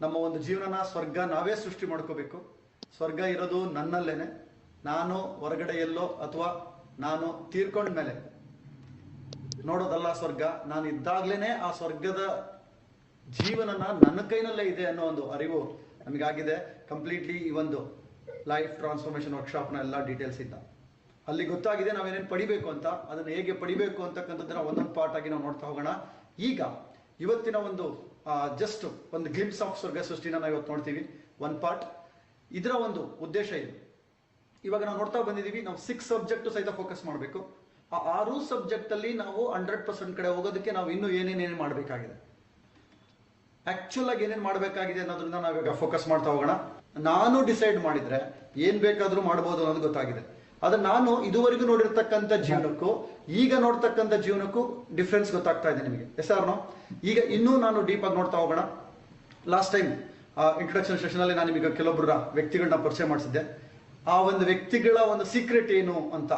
ನಮ್ಮ ಒಂದು ಜೀವನನ ಸ್ವರ್ಗ ನಾವೇ ಸೃಷ್ಟಿ ಮಾಡ್ಕೋಬೇಕು. ಸ್ವರ್ಗ ಇರೋದು ನನ್ನಲ್ಲೇನೆ. ನಾನು ಹೊರಗಡೆ ಎಲ್ಲೋ ಅಥವಾ ನಾನು ತೀರ್ಕೊಂಡ್ಮೇಲೆ ನೋಡೋದಲ್ಲ ಸ್ವರ್ಗ. ನಾನು ಇದ್ದಾಗ್ಲೇನೆ ಆ ಸ್ವರ್ಗದ ಜೀವನನ ನನ್ನ ಕೈನಲ್ಲೇ ಇದೆ ಅನ್ನೋ ಒಂದು ಅರಿವು ನಮಗಾಗಿದೆ. ಕಂಪ್ಲೀಟ್ಲಿ ಈ ಒಂದು ಲೈಫ್ ಟ್ರಾನ್ಸ್ಫಾರ್ಮೇಶನ್ ವರ್ಕ್ಶಾಪ್ನ ಎಲ್ಲ ಡೀಟೇಲ್ಸ್ ಇದ್ದ ಅಲ್ಲಿ ಗೊತ್ತಾಗಿದೆ ನಾವೇನೇನು ಪಡಿಬೇಕು ಅಂತ. ಅದನ್ನು ಹೇಗೆ ಪಡಿಬೇಕು ಅಂತಕ್ಕಂಥದ್ದನ್ನ ಒಂದೊಂದು ಪಾರ್ಟ್ ಆಗಿ ನಾವು ನೋಡ್ತಾ ಹೋಗೋಣ. ಈಗ ಇವತ್ತಿನ ಒಂದು ಜಸ್ಟ್ ಒಂದು ಗ್ಲಿಮ್ಸ್ ಆಫ್ ಸ್ವರ್ಗ ಸೃಷ್ಟಿನ ನಾವು ಇವತ್ತು ನೋಡ್ತೀವಿ. ಒಂದು ಪಾರ್ಟ್. ಇದರ ಒಂದು ಉದ್ದೇಶ ಇದು. ಇವಾಗ ನಾವು ನೋಡ್ತಾ ಬಂದಿದ್ದೀವಿ, ನಾವು 6 ಸಬ್ಜೆಕ್ಟ್ ಸಹಿತ ಫೋಕಸ್ ಮಾಡಬೇಕು. ಆ 6 ಸಬ್ಜೆಕ್ಟ್ ಅಲ್ಲಿ ನಾವು 100% ಕಡೆ ಹೋಗೋದಕ್ಕೆ ನಾವು ಇನ್ನೂ ಏನೇನೇನು ಮಾಡಬೇಕಾಗಿದೆ, ಆಕ್ಚುಲ್ ಆಗಿ ಏನೇನು ಮಾಡಬೇಕಾಗಿದೆ ಅನ್ನೋದ್ರಿಂದ ನಾವೀಗ ಫೋಕಸ್ ಮಾಡ್ತಾ ಹೋಗೋಣ. ನಾನು ಡಿಸೈಡ್ ಮಾಡಿದ್ರೆ ಏನ್ ಬೇಕಾದ್ರೂ ಮಾಡ್ಬೋದು ಅನ್ನೋದು ಗೊತ್ತಾಗಿದೆ. ಆದ್ರೆ ನಾನು ಇದುವರೆಗೂ ನೋಡಿರ್ತಕ್ಕಂಥ ಜೀವನಕ್ಕೂ ಈಗ ನೋಡ್ತಕ್ಕಂಥ ಜೀವನಕ್ಕೂ ಡಿಫ್ರೆನ್ಸ್ ಗೊತ್ತಾಗ್ತಾ ಇದೆ ನಿಮಗೆ. Yes or no? ಈಗ ಇನ್ನೂ ನಾನು ಡೀಪ್ ಆಗಿ ನೋಡ್ತಾ ಹೋಗೋಣ. ಲಾಸ್ಟ್ ಟೈಮ್ ಇಂಟ್ರೊಡಕ್ಷನ್ ಸೆಷನ್ ಅಲ್ಲಿ ನಾನು ನಿಮಗೆ ಕೆಲವೊಬ್ಬರ ವ್ಯಕ್ತಿಗಳನ್ನ ಪರಿಚಯ ಮಾಡಿಸಿದ್ದೆ. ಆ ಒಂದು ವ್ಯಕ್ತಿಗಳ ಒಂದು ಸೀಕ್ರೆಟ್ ಏನು ಅಂತ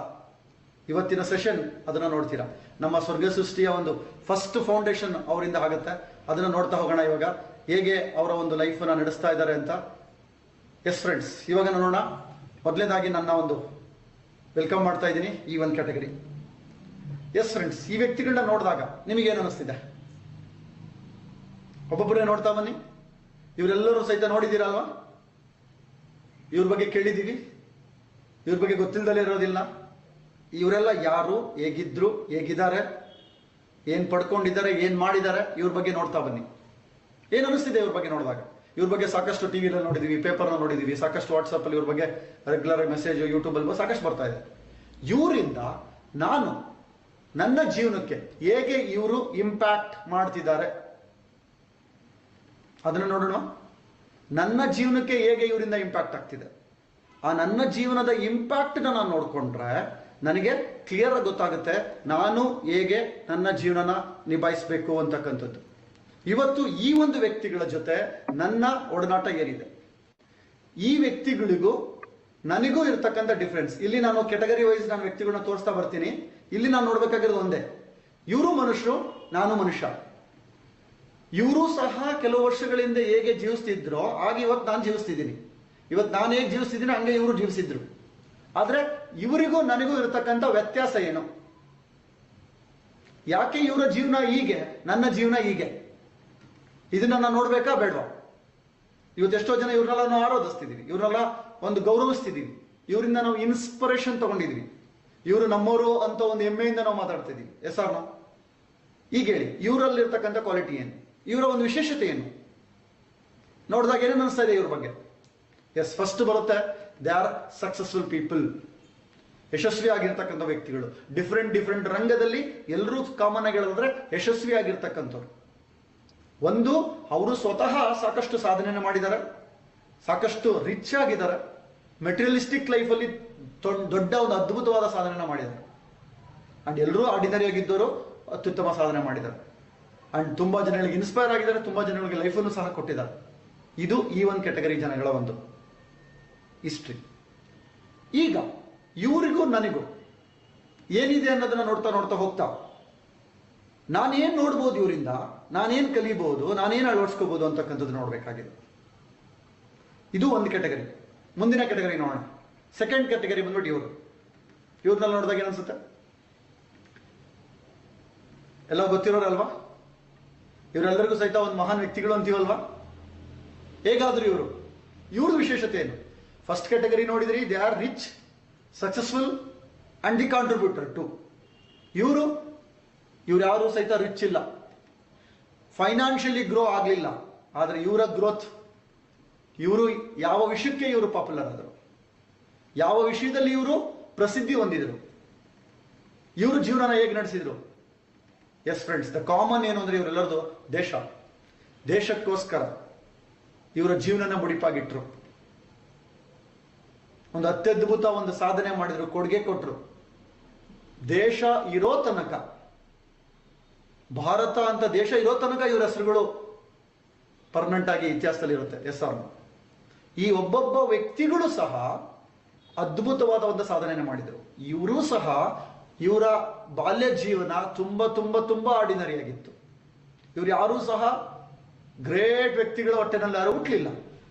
ಇವತ್ತಿನ ಸೆಷನ್ ಅದನ್ನ ನೋಡ್ತೀರಾ. ನಮ್ಮ ಸ್ವರ್ಗ ಸೃಷ್ಟಿಯ ಒಂದು ಫಸ್ಟ್ ಫೌಂಡೇಶನ್ ಅವರಿಂದ ಆಗುತ್ತೆ. ಅದನ್ನ ನೋಡ್ತಾ ಹೋಗೋಣ ಇವಾಗ, ಹೇಗೆ ಅವರ ಒಂದು ಲೈಫನ್ನ ನಡೆಸ್ತಾ ಇದ್ದಾರೆ ಅಂತ. ಎಸ್ ಫ್ರೆಂಡ್ಸ್, ಇವಾಗ ನೋಡೋಣ. ಮೊದಲನೇದಾಗಿ ನನ್ನ ಒಂದು ವೆಲ್ಕಮ್ ಮಾಡ್ತಾ ಇದ್ದೀನಿ ಈ ಒಂದು ಕ್ಯಾಟಗರಿ. ಎಸ್ ಫ್ರೆಂಡ್ಸ್, ಈ ವ್ಯಕ್ತಿಗಳನ್ನ ನೋಡಿದಾಗ ನಿಮಗೇನು ಅನಿಸ್ತಿದೆ? ಒಬ್ಬೊಬ್ಬರೇ ನೋಡ್ತಾ ಬನ್ನಿ. ಇವರೆಲ್ಲರೂ ಸಹಿತ ನೋಡಿದ್ದೀರಲ್ವಾ? ಇವ್ರ ಬಗ್ಗೆ ಕೇಳಿದ್ದೀವಿ, ಇವ್ರ ಬಗ್ಗೆ ಗೊತ್ತಿಲ್ಲದಲೇ ಇರೋದಿಲ್ಲ. ಇವರೆಲ್ಲ ಯಾರು, ಹೇಗಿದ್ರು, ಹೇಗಿದ್ದಾರೆ, ಏನ್ ಪಡ್ಕೊಂಡಿದ್ದಾರೆ, ಏನ್ ಮಾಡಿದ್ದಾರೆ, ಇವ್ರ ಬಗ್ಗೆ ನೋಡ್ತಾ ಬನ್ನಿ. ಏನ್ ಅನಿಸ್ತಿದೆ ಇವ್ರ ಬಗ್ಗೆ ನೋಡಿದಾಗ? ಇವ್ರ ಬಗ್ಗೆ ಸಾಕಷ್ಟು ಟಿವಿಯಲ್ಲಿ ನೋಡಿದೀವಿ, ಪೇಪರ್ನ ನೋಡಿದೀವಿ, ಸಾಕಷ್ಟು ವಾಟ್ಸಪ್ ಅಲ್ಲಿ ಇವ್ರ ಬಗ್ಗೆ ರೆಗ್ಯುಲರ್ ಮೆಸೇಜ್, ಯೂಟ್ಯೂಬ್ ಅಲ್ಲಿ ಸಾಕಷ್ಟು ಬರ್ತಾ ಇದೆ. ಇವರಿಂದ ನಾನು ನನ್ನ ಜೀವನಕ್ಕೆ ಹೇಗೆ ಇವರು ಇಂಪ್ಯಾಕ್ಟ್ ಮಾಡ್ತಿದ್ದಾರೆ ಅದನ್ನ ನೋಡೋಣ. ನನ್ನ ಜೀವನಕ್ಕೆ ಹೇಗೆ ಇವರಿಂದ ಇಂಪ್ಯಾಕ್ಟ್ ಆಗ್ತಿದೆ, ಆ ನನ್ನ ಜೀವನದ ಇಂಪ್ಯಾಕ್ಟ್ ನಾನು ನೋಡ್ಕೊಂಡ್ರೆ ನನಗೆ ಕ್ಲಿಯರ್ ಆಗಿ ಗೊತ್ತಾಗುತ್ತೆ ನಾನು ಹೇಗೆ ನನ್ನ ಜೀವನನ ನಿಭಾಯಿಸಬೇಕು ಅಂತಕ್ಕಂಥದ್ದು. ಇವತ್ತು ಈ ಒಂದು ವ್ಯಕ್ತಿಗಳ ಜೊತೆ ನನ್ನ ಒಡನಾಟ ಏನಿದೆ, ಈ ವ್ಯಕ್ತಿಗಳಿಗೂ ನನಗೂ ಇರ್ತಕ್ಕಂಥ ಡಿಫ್ರೆನ್ಸ್. ಇಲ್ಲಿ ನಾನು ಕೆಟಗರಿ ವೈಸ್ ನಾನು ವ್ಯಕ್ತಿಗಳನ್ನ ತೋರಿಸ್ತಾ ಬರ್ತೀನಿ. ಇಲ್ಲಿ ನಾನು ನೋಡ್ಬೇಕಾಗಿರೋದು ಒಂದೇ, ಇವರು ಮನುಷ್ಯರು, ನಾನು ಮನುಷ್ಯ. ಇವರು ಸಹ ಕೆಲವು ವರ್ಷಗಳಿಂದ ಹೇಗೆ ಜೀವಿಸ್ತಿದ್ರೋ ಹಾಗೆ ಇವತ್ತು ನಾನು ಜೀವಿಸ್ತಿದ್ದೀನಿ. ಇವತ್ತು ನಾನು ಹೇಗೆ ಜೀವಿಸ್ತಿದ್ದೀನಿ ಹಂಗೆ ಇವರು ಜೀವಿಸಿದ್ರು. ಆದ್ರೆ ಇವರಿಗೂ ನನಗೂ ಇರತಕ್ಕಂಥ ವ್ಯತ್ಯಾಸ ಏನು? ಯಾಕೆ ಇವರ ಜೀವನ ಹೀಗೆ, ನನ್ನ ಜೀವನ ಹೀಗೆ? ಇದನ್ನ ನಾನು ನೋಡ್ಬೇಕಾ ಬೇಡವಾ? ಇವತ್ತು ಎಷ್ಟೋ ಜನ ಇವ್ರನ್ನೆಲ್ಲ ನಾವು ಆರಾಧಿಸ್ತಿದೀವಿ, ಇವ್ರನ್ನೆಲ್ಲ ಒಂದು ಗೌರವಿಸ್ತಿದೀವಿ, ಇವರಿಂದ ನಾವು ಇನ್ಸ್ಪಿರೇಷನ್ ತಗೊಂಡಿದೀವಿ, ಇವರು ನಮ್ಮವರು ಅಂತ ಒಂದು ಹೆಮ್ಮೆಯಿಂದ ನಾವು ಮಾತಾಡ್ತಿದೀವಿ. S or no? ಈಗ ಹೇಳಿ, ಇವರಲ್ಲಿರ್ತಕ್ಕಂಥ ಕ್ವಾಲಿಟಿ ಏನು, ಇವರ ಒಂದು ವಿಶೇಷತೆ ಏನು? ನೋಡಿದಾಗ ಏನೇನು ಅನಿಸ್ತಾ ಇದೆ ಇವ್ರ ಬಗ್ಗೆ? ಎಸ್, ಫಸ್ಟ್ ಬರುತ್ತೆ, ದೇ ಆರ್ ಸಕ್ಸಸ್ಫುಲ್ ಪೀಪಲ್. ಯಶಸ್ವಿ ಆಗಿರ್ತಕ್ಕಂಥ ವ್ಯಕ್ತಿಗಳು. ಡಿಫ್ರೆಂಟ್ ರಂಗದಲ್ಲಿ ಎಲ್ಲರೂ ಕಾಮನ್ ಆಗಿ ಹೇಳಿದ್ರೆ ಯಶಸ್ವಿ ಆಗಿರ್ತಕ್ಕಂಥವ್ರು. ಒಂದು, ಅವರು ಸ್ವತಃ ಸಾಕಷ್ಟು ಸಾಧನೆಯನ್ನು ಮಾಡಿದ್ದಾರೆ, ಸಾಕಷ್ಟು ರಿಚ್ ಆಗಿದ್ದಾರೆ, ಮೆಟೀರಿಯಲಿಸ್ಟಿಕ್ ಲೈಫಲ್ಲಿ ದೊಡ್ಡ ಒಂದು ಅದ್ಭುತವಾದ ಸಾಧನೆಯನ್ನು ಮಾಡಿದ್ದಾರೆ. ಅಂಡ್ ಎಲ್ಲರೂ ಆರ್ಡಿನರಿ ಆಗಿದ್ದವರು ಅತ್ಯುತ್ತಮ ಸಾಧನೆ ಮಾಡಿದ್ದಾರೆ. ಅಂಡ್ ತುಂಬಾ ಜನಗಳಿಗೆ ಇನ್ಸ್ಪೈರ್ ಆಗಿದ್ದಾರೆ, ತುಂಬಾ ಜನಗಳಿಗೆ ಲೈಫನ್ನು ಸಹ ಕೊಟ್ಟಿದ್ದಾರೆ. ಇದು ಈ ಒಂದು ಕೆಟಗರಿ ಜನಗಳ ಒಂದು ಹಿಸ್ಟ್ರಿ. ಈಗ ಇವರಿಗೂ ನನಗೂ ಏನಿದೆ ಅನ್ನೋದನ್ನ ನೋಡ್ತಾ ಹೋಗ್ತಾ ನಾನೇನ್ ನೋಡ್ಬೋದು, ಇವರಿಂದ ನಾನೇನ್ ಕಲಿಬಹುದು, ನಾನೇನ್ ಅಳವಡಿಸ್ಕೋಬಹುದು ಅಂತಕ್ಕಂಥದ್ದು ನೋಡ್ಬೇಕಾಗಿದೆ. ಇದು ಒಂದು ಕೆಟಗರಿ. ಮುಂದಿನ ಕೆಟಗರಿ ನೋಡೋಣ. ಸೆಕೆಂಡ್ ಕೆಟಗರಿ ಬಂದ್ಬಿಟ್ಟು ಇವ್ರನ್ನೆಲ್ಲ ನೋಡಿದಾಗ ಏನನ್ಸುತ್ತೆ? ಎಲ್ಲ ಗೊತ್ತಿರೋರಲ್ವಾ? ಇವರೆಲ್ಲರಿಗೂ ಸಹಿತ ಒಂದು ಮಹಾನ್ ವ್ಯಕ್ತಿಗಳು ಅಂತೀವಲ್ವಾ? ಹೇಗಾದ್ರು ಇವ್ರದ್ದು ವಿಶೇಷತೆ ಏನು? ಫಸ್ಟ್ ಕೆಟಗರಿ ನೋಡಿದ್ರಿ, they are rich, successful and the contributor to. ಇವ್ರು ಯಾರು ಸಹಿತ ರಿಚ್ ಇಲ್ಲ, ಫೈನಾನ್ಷಿಯಲಿ ಗ್ರೋ ಆಗ್ಲಿಲ್ಲ. ಆದ್ರೆ ಇವರ ಗ್ರೋತ್, ಇವರು ಯಾವ ವಿಷಯಕ್ಕೆ ಇವರು ಪಾಪ್ಯುಲರ್ ಆದರು, ಯಾವ ವಿಷಯದಲ್ಲಿ ಇವರು ಪ್ರಸಿದ್ಧಿ ಹೊಂದಿದ್ರು, ಇವರು ಜೀವನನ ಹೇಗೆ ನಡೆಸಿದ್ರು. ಎಸ್ ಫ್ರೆಂಡ್ಸ್, ದ ಕಾಮನ್ ಏನು ಅಂದ್ರೆ ಇವರೆಲ್ಲರದು ದೇಶಕ್ಕೋಸ್ಕರ ಇವರ ಜೀವನನ ಮುಡಿಪಾಗಿಟ್ರು. ಒಂದು ಅತ್ಯದ್ಭುತ ಒಂದು ಸಾಧನೆ ಮಾಡಿದ್ರು, ಕೊಡುಗೆ ಕೊಟ್ರು. ದೇಶ ಇರೋ ತನಕ, ಭಾರತ ಅಂತ ದೇಶ ಇರೋ ತನಕ ಇವರ ಹೆಸರುಗಳು ಪರ್ಮನೆಂಟ್ ಆಗಿ ಇತಿಹಾಸದಲ್ಲಿ ಇರುತ್ತೆ. Yes or? ಈ ಒಬ್ಬೊಬ್ಬ ವ್ಯಕ್ತಿಗಳು ಸಹ ಅದ್ಭುತವಾದ ಒಂದು ಸಾಧನೆ ಮಾಡಿದರು. ಇವರು ಸಹ ಇವರ ಬಾಲ್ಯ ಜೀವನ ತುಂಬಾ ತುಂಬಾ ತುಂಬಾ ಆರ್ಡಿನರಿ ಆಗಿತ್ತು. ಇವ್ರು ಯಾರೂ ಸಹ ಗ್ರೇಟ್ ವ್ಯಕ್ತಿಗಳ ಹೊಟ್ಟೆನಲ್ಲಿ ಯಾರು ಹುಟ್ಟಲಿಲ್ಲ,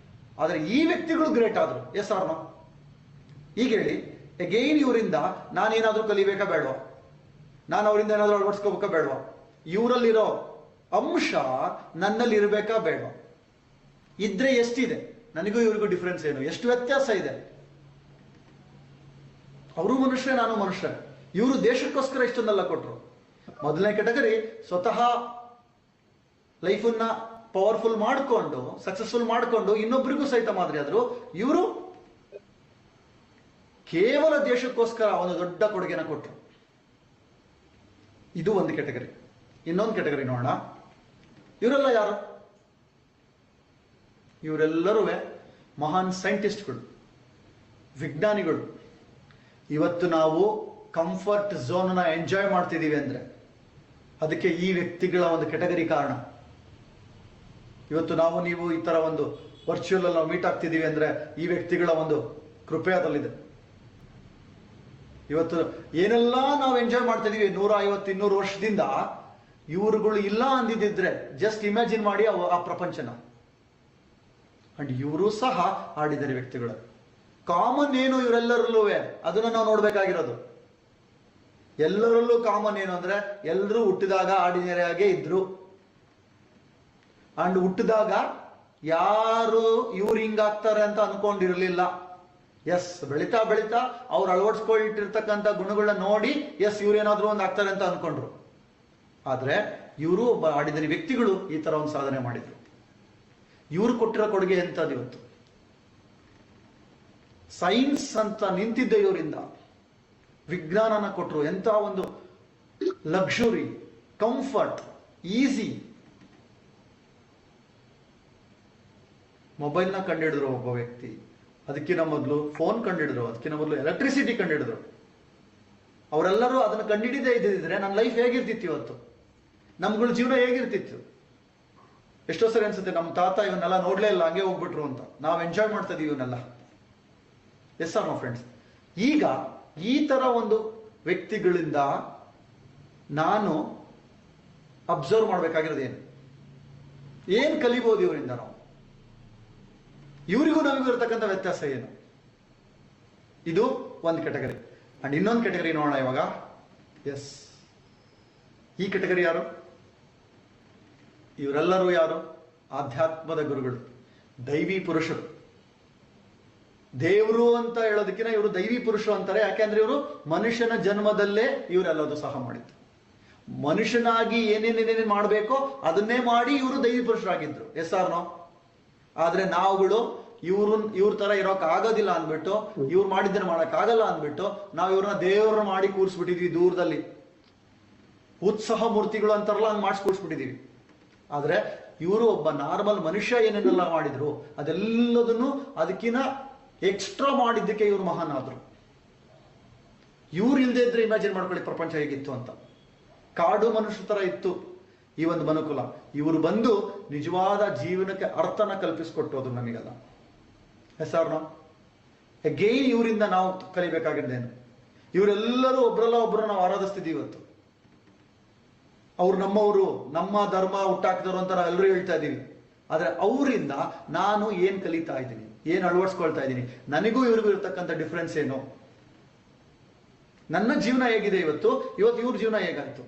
ಆದರೆ ಈ ವ್ಯಕ್ತಿಗಳು ಗ್ರೇಟ್ ಆದ್ರು. Yes or no? ಈಗ ಹೇಳಿ, ಅಗೈನ್ ಇವರಿಂದ ನಾನೇನಾದ್ರೂ ಕಲಿಬೇಕಾ ಬೇಡವಾ? ನಾನು ಅವರಿಂದ ಏನಾದ್ರೂ ಅಳವಡಿಸ್ಕೋಬೇಕಾ ಬೇಡವಾ? ಇವರಲ್ಲಿರೋ ಅಂಶ ನನ್ನಲ್ಲಿ ಇರಬೇಕಾ ಬೇಡವಾ? ಇದ್ರೆ ಎಷ್ಟಿದೆ? ನನಗೂ ಇವ್ರಿಗೂ ಡಿಫ್ರೆನ್ಸ್ ಏನು? ಎಷ್ಟು ವ್ಯತ್ಯಾಸ ಇದೆ? ಅವರು ಮನುಷ್ಯ, ನಾನು ಮನುಷ್ಯ. ಇವರು ದೇಶಕ್ಕೋಸ್ಕರ ಇಷ್ಟನ್ನೆಲ್ಲ ಕೊಟ್ರು. ಮೊದಲನೇ ಕೆಟಗರಿ ಸ್ವತಃ ಲೈಫನ್ನ ಪವರ್ಫುಲ್ ಮಾಡಿಕೊಂಡು, ಸಕ್ಸಸ್ಫುಲ್ ಮಾಡಿಕೊಂಡು ಇನ್ನೊಬ್ಬರಿಗೂ ಸಹಿತ ಮಾದರಿ ಆದ್ರು. ಇವರು ಕೇವಲ ದೇಶಕ್ಕೋಸ್ಕರ ಒಂದು ದೊಡ್ಡ ಕೊಡುಗೆನ ಕೊಟ್ಟರು. ಇದು ಒಂದು ಕೆಟಗರಿ. ಇನ್ನೊಂದು ಕೆಟಗರಿ ನೋಡೋಣ. ಇವರೆಲ್ಲ ಯಾರು? ಇವರೆಲ್ಲರೂ ಮಹಾನ್ ಸೈಂಟಿಸ್ಟ್ಗಳು, ವಿಜ್ಞಾನಿಗಳು. ಇವತ್ತು ನಾವು ಕಂಫರ್ಟ್ ಝೋನ್ನ ಎಂಜಾಯ್ ಮಾಡ್ತಿದ್ದೀವಿ ಅಂದ್ರೆ ಅದಕ್ಕೆ ಈ ವ್ಯಕ್ತಿಗಳ ಒಂದು ಕೆಟಗರಿ ಕಾರಣ. ಇವತ್ತು ನೀವು ಈ ತರ ಒಂದು ವರ್ಚುವಲ್ ಅಲ್ಲಿ ನಾವು ಮೀಟ್ ಆಗ್ತಿದ್ದೀವಿ ಅಂದ್ರೆ ಈ ವ್ಯಕ್ತಿಗಳ ಒಂದು ಕೃಪೆ ಅದರಲ್ಲಿದೆ. ಇವತ್ತು ಏನೆಲ್ಲ ನಾವು ಎಂಜಾಯ್ ಮಾಡ್ತಿದೀವಿ 150-200 ವರ್ಷದಿಂದ, ಇವರುಗಳು ಇಲ್ಲ ಅಂದಿದ್ದಿದ್ರೆ ಜಸ್ಟ್ ಇಮ್ಯಾಜಿನ್ ಮಾಡಿ ಆ ಪ್ರಪಂಚನ. ಅಂಡ್ ಇವರು ಸಹ ಆಡಿದರೆ ವ್ಯಕ್ತಿಗಳು. ಕಾಮನ್ ಏನು ಇವರೆಲ್ಲರಲ್ಲೂ? ಅದನ್ನ ನಾವು ನೋಡ್ಬೇಕಾಗಿರೋದು. ಎಲ್ಲರಲ್ಲೂ ಕಾಮನ್ ಏನು ಅಂದ್ರೆ ಎಲ್ಲರೂ ಹುಟ್ಟಿದಾಗ ಆರ್ಡಿನರಿ ಆಗೇ ಇದ್ರು. ಅಂಡ್ ಹುಟ್ಟಿದಾಗ ಯಾರು ಇವ್ರು ಹಿಂಗಾಗ್ತಾರೆ ಅಂತ ಅನ್ಕೊಂಡಿರ್ಲಿಲ್ಲ. ಎಸ್, ಬೆಳಿತಾ ಬೆಳಿತಾ ಅವ್ರು ಅಳವಡಿಸ್ಕೊಳ್ತಿರ್ತಕ್ಕಂಥ ಗುಣಗಳನ್ನ ನೋಡಿ ಎಸ್ ಇವ್ರೇನಾದ್ರೂ ಒಂದು ಆಗ್ತಾರೆ ಅಂತ ಅನ್ಕೊಂಡ್ರು. ಆದ್ರೆ ಇವರು ಒಬ್ಬ ಆಡಿದರೆ ವ್ಯಕ್ತಿಗಳು ಈ ತರ ಒಂದು ಸಾಧನೆ ಮಾಡಿದ್ರು. ಇವ್ರು ಕೊಟ್ಟಿರೋ ಕೊಡುಗೆ ಎಂತದ್ದು? ಇವತ್ತು ಸೈನ್ಸ್ ಅಂತ ನಿಂತಿದ್ದ ಇವರಿಂದ ವಿಜ್ಞಾನನ ಕೊಟ್ಟರು. ಎಂತ ಒಂದು ಲಕ್ಸುರಿ, ಕಂಫರ್ಟ್, ಈಸಿ. ಮೊಬೈಲ್ನ ಕಂಡುಹಿಡಿದ್ರು ಒಬ್ಬ ವ್ಯಕ್ತಿ, ಅದಕ್ಕಿಂತ ಮೊದಲು ಫೋನ್ ಕಂಡುಹಿಡಿದ್ರು, ಅದಕ್ಕಿಂತ ಮೊದಲು ಎಲೆಕ್ಟ್ರಿಸಿಟಿ ಕಂಡುಹಿಡಿದ್ರು. ಅವರೆಲ್ಲರೂ ಅದನ್ನು ಕಂಡುಹಿಡಿದೇ ಇದ್ದಿದ್ರೆ ನನ್ನ ಲೈಫ್ ಹೇಗಿರ್ತಿತ್ತು ಇವತ್ತು, ನಮ್ಗಳ ಜೀವನ ಹೇಗಿರ್ತಿತ್ತು? ಎಷ್ಟೋ ಸರಿ ಅನ್ಸುತ್ತೆ ನಮ್ಮ ತಾತ ಇವನ್ನೆಲ್ಲ ನೋಡ್ಲೇ ಇಲ್ಲ, ಹಂಗೆ ಹೋಗ್ಬಿಟ್ರು ಅಂತ. ನಾವು ಎಂಜಾಯ್ ಮಾಡ್ತಾ ಇದೀವಿ ಇವನ್ನೆಲ್ಲ. Yes or no friends? ಈಗ ಈ ತರ ಒಂದು ವ್ಯಕ್ತಿಗಳಿಂದ ನಾನು ಅಬ್ಸರ್ವ್ ಮಾಡ್ಬೇಕಾಗಿರೋದು ಏನ್ ಕಲಿಬಹುದು ಇವರಿಂದ? ನಾವು ಇವರಿಗೂ ನಮಗೂ ಇರತಕ್ಕಂಥ ವ್ಯತ್ಯಾಸ ಏನು? ಇದು ಒಂದು ಕೆಟಗರಿ. ಅಂಡ್ ಇನ್ನೊಂದು ಕೆಟಗರಿ ನೋಡೋಣ ಇವಾಗ. ಎಸ್, ಈ ಕೆಟಗರಿ ಯಾರು? ಇವರೆಲ್ಲರೂ ಯಾರು? ಆಧ್ಯಾತ್ಮದ ಗುರುಗಳು, ದೈವಿ ಪುರುಷರು. ದೇವರು ಅಂತ ಹೇಳೋದಕ್ಕಿಂತ ಇವರು ದೈವಿ ಪುರುಷರು ಅಂತಾರೆ. ಯಾಕೆಂದ್ರೆ ಇವರು ಮನುಷ್ಯನ ಜನ್ಮದಲ್ಲೇ ಇವರೆಲ್ಲದು ಸಹ ಮಾಡಿದ್ರು. ಮನುಷ್ಯನಾಗಿ ಏನೇನೇನೇನು ಮಾಡಬೇಕೋ ಅದನ್ನೇ ಮಾಡಿ ಇವರು ದೈವಿ ಪುರುಷರಾಗಿದ್ರು. S or no? ಆದ್ರೆ ನಾವುಗಳು ಇವ್ರ ತರ ಇರೋಕ್ ಆಗೋದಿಲ್ಲ ಅಂದ್ಬಿಟ್ಟು, ಇವ್ರು ಮಾಡಿದ್ದನ್ನ ಮಾಡಕ್ ಆಗಲ್ಲ ಅಂದ್ಬಿಟ್ಟು ನಾವು ಇವ್ರನ್ನ ದೇವ್ರನ್ನ ಮಾಡಿ ಕೂರಿಸ್ಬಿಟ್ಟಿದ್ವಿ ದೂರದಲ್ಲಿ. ಉತ್ಸಾಹ ಮೂರ್ತಿಗಳು ಅಂತಾರಲ್ಲ, ಹಂಗ್ ಮಾಡಿಸಿ ಕೂರಿಸ್ಬಿಟ್ಟಿದೀವಿ. ಆದ್ರೆ ಇವರು ಒಬ್ಬ ನಾರ್ಮಲ್ ಮನುಷ್ಯ ಏನೇನೆಲ್ಲ ಮಾಡಿದ್ರು ಅದೆಲ್ಲದನ್ನು ಅದಕ್ಕಿಂತ ಎಕ್ಸ್ಟ್ರಾ ಮಾಡಿದ್ದಕ್ಕೆ ಇವ್ರು ಮಹಾನ್ ಆದ್ರು. ಇವ್ರು ಇಲ್ದೇ ಇದ್ರೆ ಇಮ್ಯಾಜಿನ್ ಮಾಡ್ಕೊಳ್ಳಿ ಪ್ರಪಂಚ ಹೇಗಿತ್ತು ಅಂತ. ಕಾಡು ಮನುಷ್ಯ ತರ ಇತ್ತು ಈ ಒಂದು ಮನುಕುಲ. ಇವರು ಬಂದು ನಿಜವಾದ ಜೀವನಕ್ಕೆ ಅರ್ಥನ ಕಲ್ಪಿಸ್ಕೊಟ್ಟೋದು ನಮಗೆಲ್ಲ. S or no? ಅಗೈನ್ ಇವರಿಂದ ನಾವು ಕಲಿಬೇಕಾಗಿದ್ದೇನು? ಇವರೆಲ್ಲರೂ ಒಬ್ರಲ್ಲ ಒಬ್ರು ನಾವು ಆರಾಧಿಸ್ತಿದ್ದೀವಿ ಇವತ್ತು. ಅವ್ರು ನಮ್ಮವರು, ನಮ್ಮ ಧರ್ಮ ಹುಟ್ಟಾಕಿದವರು ಅಂತ ನಾವು ಎಲ್ಲರೂ ಹೇಳ್ತಾ ಇದ್ದೀವಿ. ಆದ್ರೆ ಅವರಿಂದ ನಾನು ಏನ್ ಕಲಿತಾ ಇದ್ದೀನಿ, ಏನ್ ಅಳವಡಿಸ್ಕೊಳ್ತಾ ಇದ್ದೀನಿ, ನನಗೂ ಇವ್ರಿಗೂ ಇರ್ತಕ್ಕಂಥ ಡಿಫ್ರೆನ್ಸ್ ಏನು? ನನ್ನ ಜೀವನ ಹೇಗಿದೆ ಇವತ್ತು ಇವ್ರ ಜೀವನ ಹೇಗಾಯ್ತು?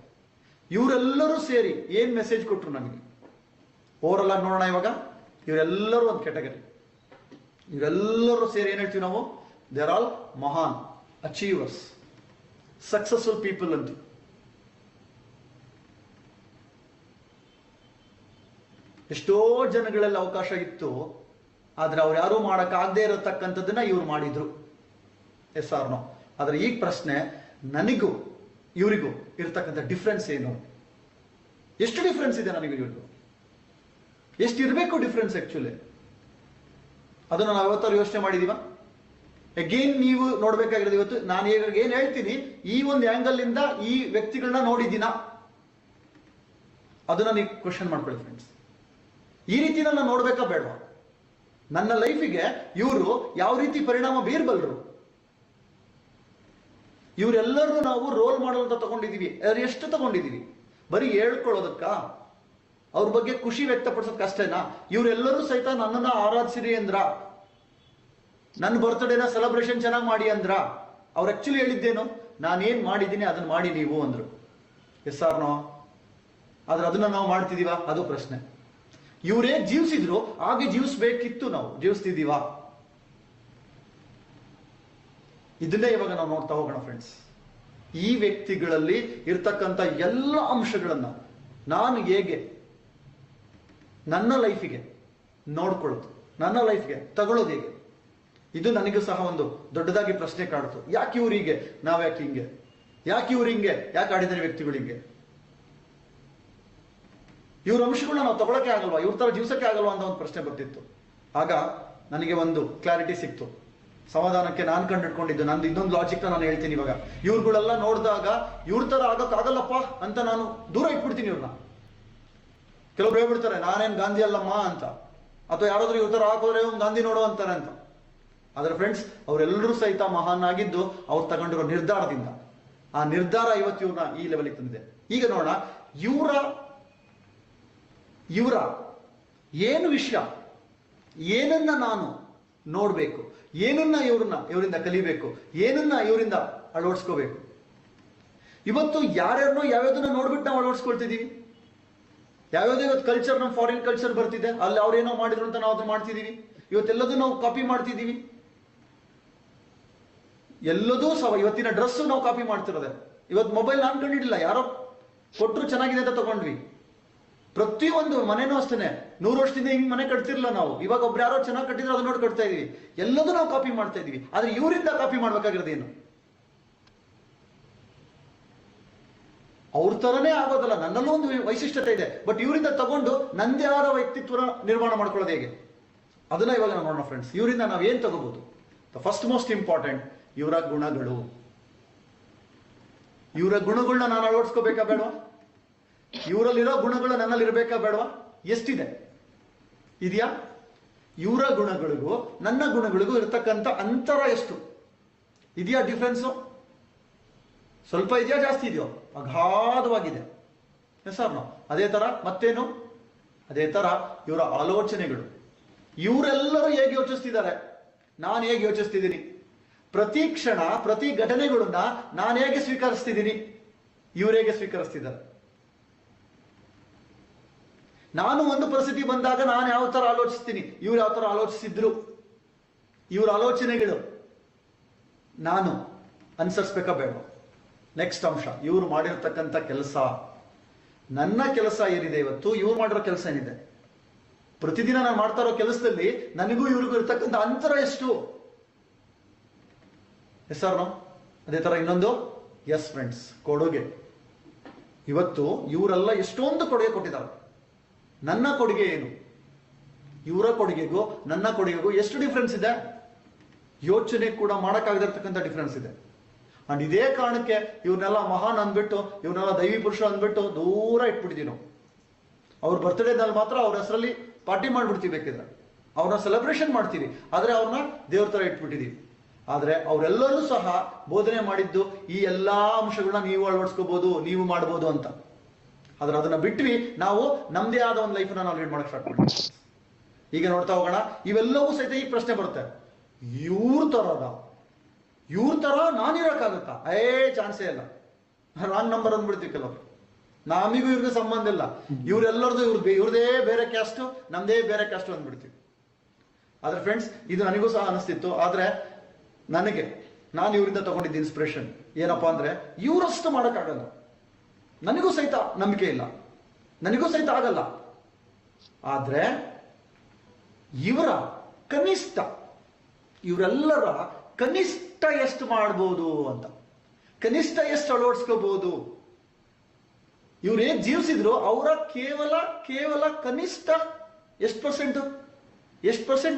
ಇವರೆಲ್ಲರೂ ಸೇರಿ ಏನ್ ಮೆಸೇಜ್ ಕೊಟ್ರು ನಮಗೆ? ಓವರಲ್ ಆಗಿ ನೋಡೋಣ ಇವಾಗ. ಇವರೆಲ್ಲರೂ ಒಂದು ಕೆಟಗರಿ. ಇವರೆಲ್ಲರೂ ಸೇರಿ ಏನ್ ಹೇಳ್ತೀವಿ ನಾವು? ದೇ ಆರ್ ಆಲ್ ಮಹಾನ್ ಅಚೀವರ್ಸ್, ಸಕ್ಸಸ್ಫುಲ್ ಪೀಪಲ್ ಅಂತ. ಎಷ್ಟೋ ಜನಗಳಲ್ಲಿ ಅವಕಾಶ ಇತ್ತು, ಆದ್ರೆ ಅವ್ರು ಯಾರು ಮಾಡಕ್ಕಾಗದೇ ಇರತಕ್ಕಂಥದ್ದನ್ನ ಇವ್ರು ಮಾಡಿದ್ರು. Yes or no? ಆದ್ರೆ ಈಗ ಪ್ರಶ್ನೆ, ನನಗೂ ಇವರಿಗೂ ಇರತಕ್ಕಂಥ ಡಿಫ್ರೆನ್ಸ್ ಏನು? ಎಷ್ಟು ಡಿಫ್ರೆನ್ಸ್ ಇದೆ ನನಗೂ ಇವ್ರಿಗೂ? ಎಷ್ಟು ಇರಬೇಕು ಡಿಫ್ರೆನ್ಸ್ ಆಕ್ಚುಲಿ? ಅದನ್ನು ನಾವು ಯಾವತ್ತಾರು ಯೋಚನೆ ಮಾಡಿದೀವ? ಅಗೇನ್ ನೀವು ನೋಡ್ಬೇಕಾಗಿರೋದು ಇವತ್ತು ನಾನು ಏನ್ ಹೇಳ್ತೀನಿ ಈ ಒಂದು ಆಂಗಲ್ ಇಂದ ಈ ವ್ಯಕ್ತಿಗಳನ್ನ ನೋಡಿದ್ದೀನ, ಅದನ್ನ ನೀವು ಕ್ವಶನ್ ಮಾಡ್ಕೊಳ್ಳಿ ಫ್ರೆಂಡ್ಸ್. ಈ ರೀತಿ ನಾನು ನೋಡ್ಬೇಕಾ ಬೇಡವಾ? ನನ್ನ ಲೈಫಿಗೆ ಇವರು ಯಾವ ರೀತಿ ಪರಿಣಾಮ ಬೀರ್ಬಲ್ರು? ಇವರೆಲ್ಲರೂ ನಾವು ರೋಲ್ ಮಾಡಲ್ ಅಂತ ತಗೊಂಡಿದೀವಿ. ಎಷ್ಟು ತಗೊಂಡಿದೀವಿ? ಬರೀ ಹೇಳ್ಕೊಳ್ಳೋದಕ್ಕ? ಅವ್ರ ಬಗ್ಗೆ ಖುಷಿ ವ್ಯಕ್ತಪಡಿಸೋದಕ್ಕೆ ಅಷ್ಟೇನಾ? ಇವರೆಲ್ಲರೂ ಸಹಿತ ನನ್ನನ್ನ ಆರಾಧಿಸಿರಿ ಅಂದ್ರ, ನನ್ನ ಬರ್ತ್ಡೇನ ಸೆಲೆಬ್ರೇಷನ್ ಚೆನ್ನಾಗಿ ಮಾಡಿ ಅಂದ್ರ? ಅವ್ರು ಆಕ್ಚುಲಿ ಹೇಳಿದ್ದೇನು? ನಾನೇನ್ ಮಾಡಿದ್ದೀನಿ ಅದನ್ನ ಮಾಡಿ ನೀವು ಅಂದ್ರು. Yes or no? ಆದ್ರೆ ಅದನ್ನ ನಾವು ಮಾಡ್ತಿದೀವ? ಅದು ಪ್ರಶ್ನೆ. ಇವರೇ ಜೀವಿಸಿದ್ರು ಹಾಗೆ ಜೀವಿಸ್ಬೇಕಿತ್ತು, ನಾವು ಜೀವಿಸ್ತಿದೀವ? ಇದನ್ನೇ ಇವಾಗ ನಾವು ನೋಡ್ತಾ ಹೋಗೋಣ ಫ್ರೆಂಡ್ಸ್. ಈ ವ್ಯಕ್ತಿಗಳಲ್ಲಿ ಇರ್ತಕ್ಕಂಥ ಎಲ್ಲ ಅಂಶಗಳನ್ನ ನಾನು ಹೇಗೆ ನನ್ನ ಲೈಫಿಗೆ ನೋಡ್ಕೊಳ್ಳೋದು, ನನ್ನ ಲೈಫ್ಗೆ ತಗೊಳ್ಳೋದು ಹೇಗೆ, ಇದು ನನಗೂ ಸಹ ಒಂದು ದೊಡ್ಡದಾಗಿ ಪ್ರಶ್ನೆ ಕಾಡ್ತು. ಯಾಕೆ ಇವ್ರಿಗೆ, ನಾವ್ ಯಾಕೆ ಹಿಂಗೆ, ಯಾಕೆ ಇವ್ರು ಹಿಂಗೆ, ಯಾಕೆ ಆಡಿದರೆ ವ್ಯಕ್ತಿಗಳಿಗೆ ಇವ್ರ ಅಂಶಗಳನ್ನ ನಾವು ತಗೊಳಕ್ಕೆ ಆಗಲ್ವಾ, ಇವ್ರ ತರ ಜೀವಿಸಕ್ಕೆ ಆಗಲ್ವಾ ಅಂತ ಒಂದು ಪ್ರಶ್ನೆ ಬರ್ತಿತ್ತು. ಆಗ ನನಗೆ ಒಂದು ಕ್ಲಾರಿಟಿ ಸಿಕ್ತು. ಸಮಾಧಾನಕ್ಕೆ ನಾನು ಕಂಡಿಟ್ಕೊಂಡಿದ್ದು ನಂದು ಇನ್ನೊಂದು ಲಾಜಿಕ್ ನಾನು ಹೇಳ್ತೀನಿ ಇವಾಗ. ಇವ್ರುಗಳೆಲ್ಲ ನೋಡಿದಾಗ ಇವ್ರ ತರ ಆಗಕ್ಕಾಗಲ್ಲಪ್ಪ ಅಂತ ನಾನು ದೂರ ಇಟ್ಬಿಡ್ತೀನಿ ಇವ್ರನ್ನ. ಕೆಲವ್ರು ಹೇಳ್ಬಿಡ್ತಾರೆ ನಾನೇನ್ ಗಾಂಧಿ ಅಲ್ಲಮ್ಮ ಅಂತ, ಅಥವಾ ಯಾರಾದ್ರೂ ಇವ್ರ ತರ ಹಾಕೋದ್ರೆ ಇವ್ನು ಗಾಂಧಿ ನೋಡೋ ಅಂತಾರೆ ಅಂತ. ಆದ್ರೆ ಫ್ರೆಂಡ್ಸ್, ಅವರೆಲ್ಲರೂ ಸಹಿತ ಮಹಾನ್ ಆಗಿದ್ದು ಅವ್ರು ತಗೊಂಡಿರೋ ನಿರ್ಧಾರದಿಂದ. ಆ ನಿರ್ಧಾರ ಇವತ್ತು ಇವ್ರನ್ನ ಈ ಲೆವೆಲ್ಗೆ ತಂದಿದೆ. ಈಗ ನೋಡೋಣ, ಇವರ ಏನು ವಿಷಯ, ಏನನ್ನ ನಾನು ನೋಡ್ಬೇಕು, ಏನನ್ನ ಇವರಿಂದ ಕಲಿಬೇಕು, ಏನನ್ನ ಇವರಿಂದ ಅಳವಡಿಸ್ಕೋಬೇಕು. ಇವತ್ತು ಯಾರ್ಯಾರನ್ನೋ ಯಾವ್ಯಾವ್ದನ್ನ ನೋಡ್ಬಿಟ್ಟು ನಾವು ಅಳವಡಿಸ್ಕೊಳ್ತಿದೀವಿ. ಯಾವ್ಯಾವ್ದು ಇವತ್ತು ಕಲ್ಚರ್, ನಮ್ಮ ಫಾರಿನ್ ಕಲ್ಚರ್ ಬರ್ತಿದೆ, ಅಲ್ಲಿ ಅವ್ರೇನೋ ಮಾಡಿದ್ರು ಅಂತ ನಾವು ಅದನ್ನ ಮಾಡ್ತಿದೀವಿ. ಇವತ್ತೆಲ್ಲದೂ ನಾವು ಕಾಪಿ ಮಾಡ್ತಿದೀವಿ. ಎಲ್ಲದೂ ಸಹ ಇವತ್ತಿನ ಡ್ರೆಸ್ ನಾವು ಕಾಪಿ ಮಾಡ್ತಿರೋದೆ. ಇವತ್ತು ಮೊಬೈಲ್ ನಾನು ಕಂಡಿಡಿಲ್ಲ, ಯಾರೋ ಕೊಟ್ಟರು ಚೆನ್ನಾಗಿದೆ ಅಂತ ತಗೊಂಡ್ವಿ. ಪ್ರತಿಯೊಂದು ಮನೆನೂ ಅಷ್ಟೇನೆ. 100 ವರ್ಷದಿಂದ ಹಿಂಗ್ ಮನೆ ಕಟ್ತಿರ್ಲಿಲ್ಲ ನಾವು. ಇವಾಗ ಒಬ್ರು ಯಾರೋ ಚೆನ್ನಾಗಿ ಕಟ್ಟಿದ್ರೆ ಅದನ್ನ ನೋಡಿ ಕಟ್ತಾ ಇದೀವಿ. ಎಲ್ಲದೂ ನಾವು ಕಾಪಿ ಮಾಡ್ತಾ ಇದೀವಿ. ಆದ್ರೆ ಇವರಿಂದ ಕಾಪಿ ಮಾಡ್ಬೇಕಾಗಿರೋದೇನು? ಅವ್ರ ತರನೇ ಆಗೋದಲ್ಲ, ನನ್ನಲ್ಲೂ ಒಂದು ವೈಶಿಷ್ಟ್ಯತೆ ಇದೆ, ಬಟ್ ಇವರಿಂದ ತಗೊಂಡು ನಂದೇ ಆದ ವ್ಯಕ್ತಿತ್ವ ನಿರ್ಮಾಣ ಮಾಡ್ಕೊಳ್ಳೋದು ಹೇಗೆ, ಅದನ್ನ ಇವಾಗ ನಾವು ನೋಡೋಣ ಫ್ರೆಂಡ್ಸ್. ಇವರಿಂದ ನಾವು ಏನ್ ತಗೋಬಹುದು? ದ ಫಸ್ಟ್ ಮೋಸ್ಟ್ ಇಂಪಾರ್ಟೆಂಟ್, ಇವರ ಗುಣಗಳು. ಇವರ ಗುಣಗಳನ್ನ ನಾನು ಅಳವಡಿಸ್ಕೋಬೇಕಾ ಬೇಡವಾ? ಇವರಲ್ಲಿರೋ ಗುಣಗಳು ನನ್ನಲ್ಲಿ ಇರಬೇಕಾ ಬೇಡವಾ? ಎಷ್ಟಿದೆ? ಇದೆಯಾ? ಇವರ ಗುಣಗಳಿಗೂ ನನ್ನ ಗುಣಗಳಿಗೂ ಇರತಕ್ಕಂಥ ಅಂತರ ಎಷ್ಟು ಇದೆಯಾ? ಡಿಫ್ರೆನ್ಸು ಸ್ವಲ್ಪ ಇದೆಯಾ, ಜಾಸ್ತಿ ಇದೆಯೋ? ಅಗಾಧವಾಗಿದೆ. ಸರ್ ನಾವು ಅದೇ ತರ ಮತ್ತೇನು? ಅದೇ ತರ ಇವರ ಆಲೋಚನೆಗಳು. ಇವರೆಲ್ಲರೂ ಹೇಗೆ ಯೋಚಿಸ್ತಿದ್ದಾರೆ, ನಾನು ಹೇಗೆ ಯೋಚಿಸ್ತಿದ್ದೀನಿ, ಪ್ರತಿ ಕ್ಷಣ ಪ್ರತಿ ಘಟನೆಗಳನ್ನ ನಾನು ಹೇಗೆ ಸ್ವೀಕರಿಸ್ತಿದ್ದೀನಿ, ಇವ್ರು ಹೇಗೆ ಸ್ವೀಕರಿಸ್ತಿದ್ದಾರೆ. ನಾನು ಒಂದು ಪರಿಸ್ಥಿತಿ ಬಂದಾಗ ನಾನು ಯಾವ ತರ ಆಲೋಚಿಸ್ತೀನಿ, ಇವ್ರು ಯಾವ ತರ ಆಲೋಚಿಸಿದ್ರು, ಇವ್ರ ಆಲೋಚನೆಗಳು ನಾನು ಅನುಸರಿಸ್ಬೇಕಾ ಬೇಡ? ನೆಕ್ಸ್ಟ್ ಅಂಶ, ಇವ್ರು ಮಾಡಿರ್ತಕ್ಕಂಥ ಕೆಲಸ. ನನ್ನ ಕೆಲಸ ಏನಿದೆ ಇವತ್ತು, ಇವ್ರು ಮಾಡಿರೋ ಕೆಲಸ ಏನಿದೆ, ಪ್ರತಿದಿನ ನಾನು ಮಾಡ್ತಾ ಇರೋ ಕೆಲಸದಲ್ಲಿ ನನಗೂ ಇವ್ರಿಗೂ ಇರ್ತಕ್ಕಂಥ ಅಂತರ ಎಷ್ಟು? Yes or no? ಅದೇ ತರ ಇನ್ನೊಂದು, ಎಸ್ ಫ್ರೆಂಡ್ಸ್, ಕೊಡುಗೆ. ಇವತ್ತು ಇವರೆಲ್ಲ ಎಷ್ಟೊಂದು ಕೊಡುಗೆ ಕೊಟ್ಟಿದ್ದಾರೆ. ನನ್ನ ಕೊಡುಗೆ ಏನು, ಇವರ ಕೊಡುಗೆಗೂ ನನ್ನ ಕೊಡುಗೆಗೂ ಎಷ್ಟು ಡಿಫ್ರೆನ್ಸ್ ಇದೆ? ಯೋಚನೆ ಕೂಡ ಮಾಡಕ್ಕಾಗದಿರ್ತಕ್ಕಂಥ ಡಿಫ್ರೆನ್ಸ್ ಇದೆ. ಅಂಡ್ ಇದೇ ಕಾರಣಕ್ಕೆ ಇವ್ರನ್ನೆಲ್ಲ ಮಹಾನ್ ಅಂದ್ಬಿಟ್ಟು, ಇವ್ರನ್ನೆಲ್ಲ ದೈವಿ ಪುರುಷ ಅಂದ್ಬಿಟ್ಟು ದೂರ ಇಟ್ಬಿಡ್ತೀವಿ ನಾವು. ಅವ್ರ ಬರ್ತ್ಡೇದಲ್ಲಿ ಮಾತ್ರ ಅವ್ರ ಹೆಸರಲ್ಲಿ ಪಾರ್ಟಿ ಮಾಡ್ಬಿಡ್ತೀವಿ, ಬೇಕಿದ್ರೆ ಅವ್ರನ್ನ ಸೆಲೆಬ್ರೇಷನ್ ಮಾಡ್ತೀವಿ, ಆದ್ರೆ ಅವ್ರನ್ನ ದೇವ್ರ ತರ ಇಟ್ಬಿಟ್ಟಿದೀವಿ. ಆದ್ರೆ ಅವರೆಲ್ಲರೂ ಸಹ ಬೋಧನೆ ಮಾಡಿದ್ದು ಈ ಎಲ್ಲಾ ಅಂಶಗಳನ್ನ ನೀವು ಅಳವಡಿಸ್ಕೋಬಹುದು, ನೀವು ಮಾಡ್ಬೋದು ಅಂತ. ಆದ್ರೆ ಅದನ್ನ ಬಿಟ್ವಿ ನಾವು ನಮ್ದೇ ಆದ ಒಂದು ಲೈಫ್ ನಾವು ಲೀಡ್ ಮಾಡಕ್ ಸ್ಟಾರ್ಟ್ ಮಾಡ್ತೀವಿ. ಈಗ ನೋಡ್ತಾ ಹೋಗೋಣ, ಇವೆಲ್ಲವೂ ಸಹಿತ ಈ ಪ್ರಶ್ನೆ ಬರುತ್ತೆ, ಇವ್ರ ತರ ನಾನಿರಕ್ಕಾಗತ್ತಾ? ಚಾನ್ಸೇ ಇಲ್ಲ. ರಾಂಗ್ ನಂಬರ್ ಅಂದ್ಬಿಡ್ತೀವಿ ಕೆಲವರು. ನಮಿಗೂ ಇವ್ರಿಗೆ ಸಂಬಂಧ ಇಲ್ಲ, ಇವ್ರೆಲ್ಲರದು ಇವ್ರದೇ ಬೇರೆ ಕ್ಯಾಸ್ಟ್, ನಮ್ದೇ ಬೇರೆ ಕ್ಯಾಸ್ಟ್ ಅಂದ್ಬಿಡ್ತೀವಿ. ಆದ್ರೆ ಫ್ರೆಂಡ್ಸ್, ಇದು ನನಗೂ ಸಹ ಅನಿಸ್ತಿತ್ತು. ಆದ್ರೆ ನಾನು ಇವರಿಂದ ತಗೊಂಡಿದ್ದ ಇನ್ಸ್ಪಿರೇಷನ್ ಏನಪ್ಪಾ ಅಂದ್ರೆ, ಇವರಷ್ಟು ಮಾಡಕ್ಕಾಗಲ್ಲ, ನನಗೂ ಸಹಿತ ನಂಬಿಕೆ ಇಲ್ಲ, ನನಗೂ ಸಹಿತ ಆಗಲ್ಲ. ಆದ್ರೆ ಇವರೆಲ್ಲರ ಕನಿಷ್ಠ ಎಷ್ಟು ಮಾಡ್ಬೋದು ಅಂತ, ಕನಿಷ್ಠ ಎಷ್ಟು ಅಳವಡಿಸ್ಕೋಬಹುದು, ಇವ್ರು ಏನ್ ಜೀವಿಸಿದ್ರು ಅವರ ಕೇವಲ ಕನಿಷ್ಠ ಎಷ್ಟು ಪರ್ಸೆಂಟ್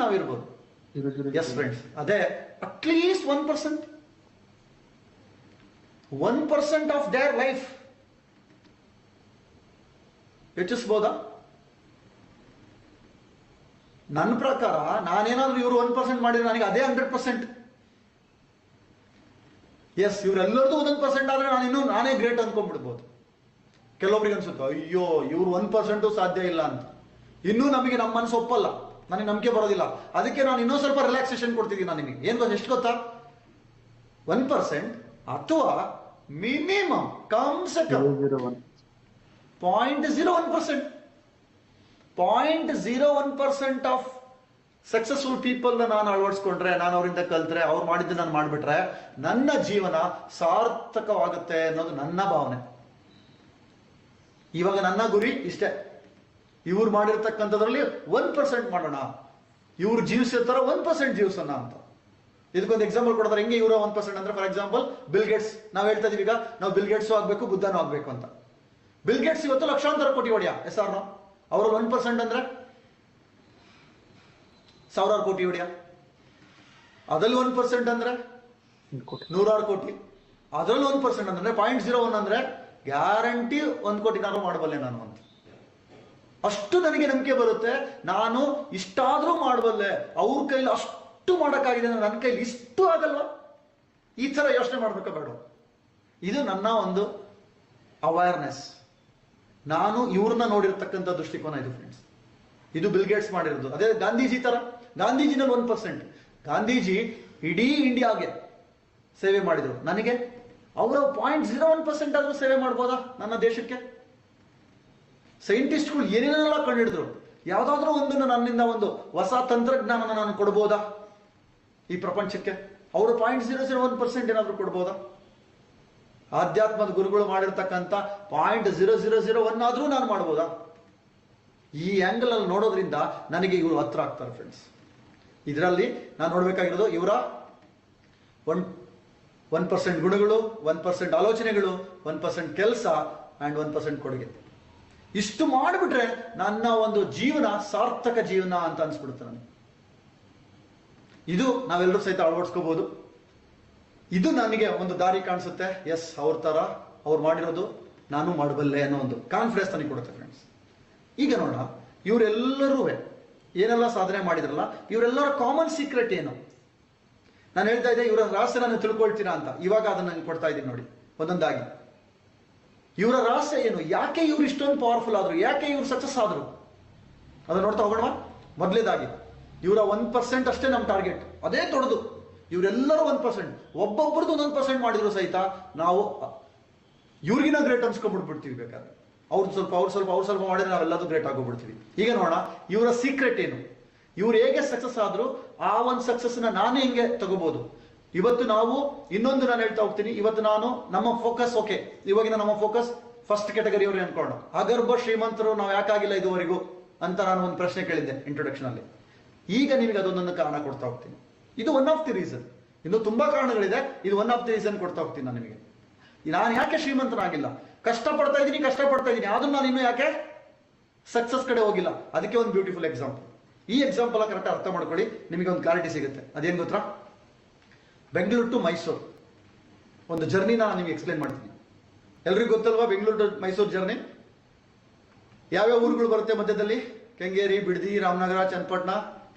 ನಾವಿರ್ಬೋದು. ಎಸ್ ಫ್ರೆಂಡ್ಸ್, ಅದೇ ಅಟ್ಲೀಸ್ಟ್ 1% ಆಫ್ ದೇರ್ ಲೈಫ್ ಯೋಚಿಸ್ಬೋದಾ? ನನ್ನ ಪ್ರಕಾರ ನಾನೇನಾದ್ರೂ ಇವರು 1% ಮಾಡಿದ್ರೆ ನನಗೆ ಅದೇ 100%. ಎಸ್, ಇವರೆಲ್ಲರದು 1% ಆದ್ರೆ ನಾನೇ ಗ್ರೇಟ್ ಅನ್ಕೊಂಡ್ಬಿಡ್ಬೋದು. ಕೆಲವೊಬ್ರಿಗೆ ಅನ್ಸುತ್ತೆ ಅಯ್ಯೋ ಇವ್ರು 1% ಸಾಧ್ಯ ಇಲ್ಲ ಅಂತ. ಇನ್ನೂ ನಮಗೆ ನಮ್ಮ ಮನಸ್ಸು ಒಪ್ಪಲ್ಲ, ನನಗೆ ನಂಬಿಕೆ ಬರೋದಿಲ್ಲ. ಅದಕ್ಕೆ ನಾನು ಇನ್ನೂ ಸ್ವಲ್ಪ ರಿಲ್ಯಾಕ್ಸೇಷನ್ ಕೊಡ್ತಿದ್ದೀನಿ. ನಾನು ನಿಮಗೆ ಏನು ಗೊತ್ತಾ, ಎಷ್ಟು ಗೊತ್ತಾ, 1% ಅಥವಾ ಮಿನಿಮಮ್ ಕಮ್ಸೆ ಕಮ್ 0.01%. 0.01% ಆಫ್ ಸಕ್ಸಸ್ಫುಲ್ ಪೀಪಲ್ ನಾನು ಅಳವಡಿಸ್ಕೊಂಡ್ರೆ, ನಾನು ಅವರಿಂದ ಕಲ್ತ್ರೆ, ಅವ್ರು ಮಾಡಿದ್ದು ನಾನು ಮಾಡಿಬಿಟ್ರೆ ನನ್ನ ಜೀವನ ಸಾರ್ಥಕವಾಗುತ್ತೆ ಅನ್ನೋದು ನನ್ನ ಭಾವನೆ. ಇವಾಗ ನನ್ನ ಗುರಿ ಇಷ್ಟೇ, ಇವ್ರು ಮಾಡಿರ್ತಕ್ಕಂಥದ್ರಲ್ಲಿ 1% ಮಾಡೋಣ, ಇವ್ರು ಜೀವಿಸಿರ್ತಾರ 1% ಜೀವಿಸೋಣ ಅಂತ. ಇದಕ್ಕೊಂದು ಎಕ್ಸಾಂಪಲ್ ಕೊಡ್ತಾರೆ, ಹೆಂಗೆ ಇವರು 1% ಅಂದ್ರೆ, ಫಾರ್ ಎಕ್ಸಾಂಪಲ್ ಬಿಲ್ ಗೇಟ್ಸ್. ನಾವು ಹೇಳ್ತಾ ಇದೀವಿ ಈಗ ನಾವು ಬಿಲ್ ಗೇಟ್ಸು ಆಗ್ಬೇಕು, ಬುದ್ಧನೂ ಆಗ್ಬೇಕು ಅಂತ. ಬಿಲ್ ಗೇಟ್ಸ್ ಇವತ್ತು ಲಕ್ಷಾಂತರ ಕೋಟಿ ಹೊಡೆಯ ಹೆಸರು, ಅವರಲ್ಲಿ 1% ಅಂದ್ರೆ ಸಾವಿರಾರು ಕೋಟಿ ಹೊಡೆಯ. ಅದ್ರಲ್ಲಿ 1% ಅಂದ್ರೆ 100 ಕೋಟಿ. ಅದ್ರಲ್ಲಿ 1% ಅಂದ್ರೆ 0.01 ಅಂದ್ರೆ ಗ್ಯಾರಂಟಿ 1 ಕೋಟಿ ನಾನು ಮಾಡಬಲ್ಲೆ ನಾನು ಅಂತ. ಅಷ್ಟು ನನಗೆ ನಂಬಿಕೆ ಬರುತ್ತೆ, ನಾನು ಇಷ್ಟಾದ್ರೂ ಮಾಡಬಲ್ಲೆ, ಅವ್ರ ಕೈಲಿ ಅಷ್ಟು ಮಾಡೋಕ್ಕಾಗಿದೆ, ನನ್ನ ಕೈಲಿ ಇಷ್ಟು ಆಗಲ್ವಾ, ಈ ತರ ಯೋಚನೆ ಮಾಡ್ಬೇಕಾ ಬೇಡ. ಇದು ನನ್ನ ಒಂದು ಅವೇರ್ನೆಸ್. ನಾನು ಇವ್ರನ್ನ ನೋಡಿರ್ತಕ್ಕಂಥ ದೃಷ್ಟಿಕೋನ ಇದು ಫ್ರೆಂಡ್ಸ್. ಇದು ಬಿಲ್ ಗೇಟ್ಸ್ ಮಾಡಿರೋದು. ಅದೇ ಗಾಂಧೀಜಿ ತರ, ಗಾಂಧೀಜಿನಲ್ಲಿ 1%. ಗಾಂಧೀಜಿ ಇಡೀ ಇಂಡಿಯಾಗೆ ಸೇವೆ ಮಾಡಿದ್ರು. ನನಗೆ ಅವರ 0.01% ಆದ್ರೂ ಸೇವೆ ಮಾಡ್ಬೋದಾ ನನ್ನ ದೇಶಕ್ಕೆ? ಸೈಂಟಿಸ್ಟ್ಗಳು ಏನೇನೆಲ್ಲ ಕಂಡುಹಿಡಿದ್ರು, ಯಾವ್ದಾದ್ರೂ ಒಂದನ್ನು ನನ್ನಿಂದ ಒಂದು ಹೊಸ ತಂತ್ರಜ್ಞಾನ ನಾನು ಕೊಡ್ಬೋದಾ ಈ ಪ್ರಪಂಚಕ್ಕೆ? ಅವರು 0.001% ಏನಾದ್ರೂ ಕೊಡ್ಬೋದಾ? ಆಧ್ಯಾತ್ಮದ ಗುರುಗಳು ಮಾಡಿರ್ತಕ್ಕಂಥ 0.0001 ಆದ್ರೂ ನಾನು ಮಾಡ್ಬೋದಾ? ಈ ಆಂಗಲ್ ಅಲ್ಲಿ ನೋಡೋದ್ರಿಂದ ನನಗೆ ಇವರು ಹತ್ರ ಆಗ್ತಾರೆ ಫ್ರೆಂಡ್ಸ್. ಇದರಲ್ಲಿ ನಾನು ನೋಡ್ಬೇಕಾಗಿರೋದು ಇವರ 1% ಗುಣಗಳು, 1% ಆಲೋಚನೆಗಳು, 1% ಕೆಲಸ ಅಂಡ್ 1% ಕೊಡುಗೆ. ಇಷ್ಟು ಮಾಡಿಬಿಟ್ರೆ ನನ್ನ ಒಂದು ಜೀವನ ಸಾರ್ಥಕ ಜೀವನ ಅಂತ ಅನ್ಸ್ಬಿಡುತ್ತೆ ನನಗೆ. ಇದು ನಾವೆಲ್ಲರೂ ಸಹಿತ ಅಳವಡಿಸ್ಕೋಬಹುದು. ಇದು ನನಗೆ ಒಂದು ದಾರಿ ಕಾಣಿಸುತ್ತೆ. ಎಸ್, ಅವ್ರ ತರ ಅವ್ರು ಮಾಡಿರೋದು ನಾನು ಮಾಡಬಲ್ಲೆ ಅನ್ನೋ ಒಂದು ಕಾನ್ಫಿಡೆನ್ಸ್ ನನಗೆ ಕೊಡುತ್ತೆ ಫ್ರೆಂಡ್ಸ್. ಈಗ ನೋಡೋಣ, ಇವರೆಲ್ಲರೂ ಏನೆಲ್ಲ ಸಾಧನೆ ಮಾಡಿದ್ರಲ್ಲ, ಇವರೆಲ್ಲರ ಕಾಮನ್ ಸೀಕ್ರೆಟ್ ಏನು? ನಾನು ಹೇಳ್ತಾ ಇದ್ದೆ ಇವರ ರಹಸ್ಯ ನಾನು ತಿಳ್ಕೊಳ್ತೀರಾ ಅಂತ. ಇವಾಗ ಅದನ್ನ ನಾನು ಕೊಡ್ತಾ ಇದ್ದೀನಿ ನೋಡಿ ಒಂದೊಂದಾಗಿ. ಇವರ ರಹಸ್ಯ ಏನು? ಯಾಕೆ ಇವ್ರು ಇಷ್ಟೊಂದು ಪವರ್ಫುಲ್ ಆದ್ರು? ಯಾಕೆ ಇವ್ರು ಸಕ್ಸಸ್ ಆದ್ರು? ಅದನ್ನ ನೋಡ್ತಾ ಹೋಗೋಣ. ಮೊದಲೇದಾಗಿ ಇವರ 1% ಅಷ್ಟೇ ನಮ್ಮ ಟಾರ್ಗೆಟ್, ಅದೇ ದೊಡ್ಡದು. ಇವರೆಲ್ಲರೂ 1%, ಒಬ್ಬೊಬ್ಬರದ್ದು 1% ಮಾಡಿದ್ರು ಸಹಿತ ನಾವು ಇವ್ರಿಗಿನ ಗ್ರೇಟ್ ಅನ್ಸ್ಕೊಂಡ್ಬಿಡ್ಬಿಡ್ತೀವಿ. ಬೇಕಾದ್ರೆ ಅವ್ರು ಸ್ವಲ್ಪ ಮಾಡಿದ್ರೆ ನಾವೆಲ್ಲದೂ ಗ್ರೇಟ್ ಆಗೋಗ್ಬಿಡ್ತೀವಿ. ಈಗ ನೋಡೋಣ ಇವರ ಸೀಕ್ರೆಟ್ ಏನು, ಇವ್ರು ಹೇಗೆ ಸಕ್ಸಸ್ ಆದ್ರು, ಆ ಒಂದು ಸಕ್ಸಸ್ನ ನಾನೇ ಹೆಂಗೆ ತಗೋಬಹುದು. ಇವತ್ತು ನಾವು ಇನ್ನೊಂದು ನಾನು ಹೇಳ್ತಾ ಹೋಗ್ತೀನಿ. ಇವತ್ತು ನಾನು ನಮ್ಮ ಫೋಕಸ್, ಓಕೆ, ಇವಾಗಿನ ನಮ್ಮ ಫೋಕಸ್ ಫಸ್ಟ್ ಕ್ಯಾಟಗರಿ ಅವ್ರಿಗೆ ಅನ್ಕೊಂಡು, ಅಗರ್ಭ ಶ್ರೀಮಂತರು ನಾವು ಯಾಕಾಗಿಲ್ಲ ಇದುವರೆಗೂ ಅಂತ ನಾನು ಒಂದು ಪ್ರಶ್ನೆ ಕೇಳಿದ್ದೆ ಇಂಟ್ರೊಡಕ್ಷನ್ ಅಲ್ಲಿ. ಈಗ ನಿಮಗೆ ಅದೊಂದೊಂದು ಕಾರಣ ಕೊಡ್ತಾ ಹೋಗ್ತೀನಿ. ಇದು ಒನ್ ಆಫ್ ದಿ ರೀಸನ್. ಇನ್ನು ತುಂಬಾ ಕಾರಣಗಳಿದೆ, ಇದು ಒನ್ ಆಫ್ ದಿ ರೀಸನ್ ಕೊಡ್ತಾ ಹೋಗ್ತೀನಿ ನಾನು ನಿಮಗೆ. ನಾನು ಯಾಕೆ ಶ್ರೀಮಂತನಾಗಿಲ್ಲ, ಕಷ್ಟಪಡ್ತಾ ಇದ್ದೀನಿ, ಆದ್ರೂ ನಾನು ಇನ್ನೂ ಯಾಕೆ ಸಕ್ಸಸ್ ಕಡೆ ಹೋಗಿಲ್ಲ? ಅದಕ್ಕೆ ಒಂದು ಬ್ಯೂಟಿಫುಲ್ ಎಕ್ಸಾಂಪಲ್. ಈ ಎಕ್ಸಾಂಪಲ್ ಕರೆಕ್ಟ್ ಅರ್ಥ ಮಾಡ್ಕೊಳ್ಳಿ, ನಿಮಗೆ ಒಂದು ಕ್ಲಾರಿಟಿ ಸಿಗುತ್ತೆ. ಅದೇನು ಗೊತ್ತಾ, ಬೆಂಗಳೂರು ಟು ಮೈಸೂರು ಒಂದು ಜರ್ನಿ ನಾನು ನಿಮಗೆ ಎಕ್ಸ್ಪ್ಲೇನ್ ಮಾಡ್ತೀನಿ. ಎಲ್ರಿಗೂ ಗೊತ್ತಲ್ವಾ ಬೆಂಗಳೂರು ಟು ಮೈಸೂರು ಜರ್ನಿ? ಯಾವ್ಯಾವ ಊರುಗಳು ಬರುತ್ತೆ ಮಧ್ಯದಲ್ಲಿ? ಕೆಂಗೇರಿ, ಬಿಡದಿ, ರಾಮನಗರ, ಚನ್ನಪಟ್ಟಣ,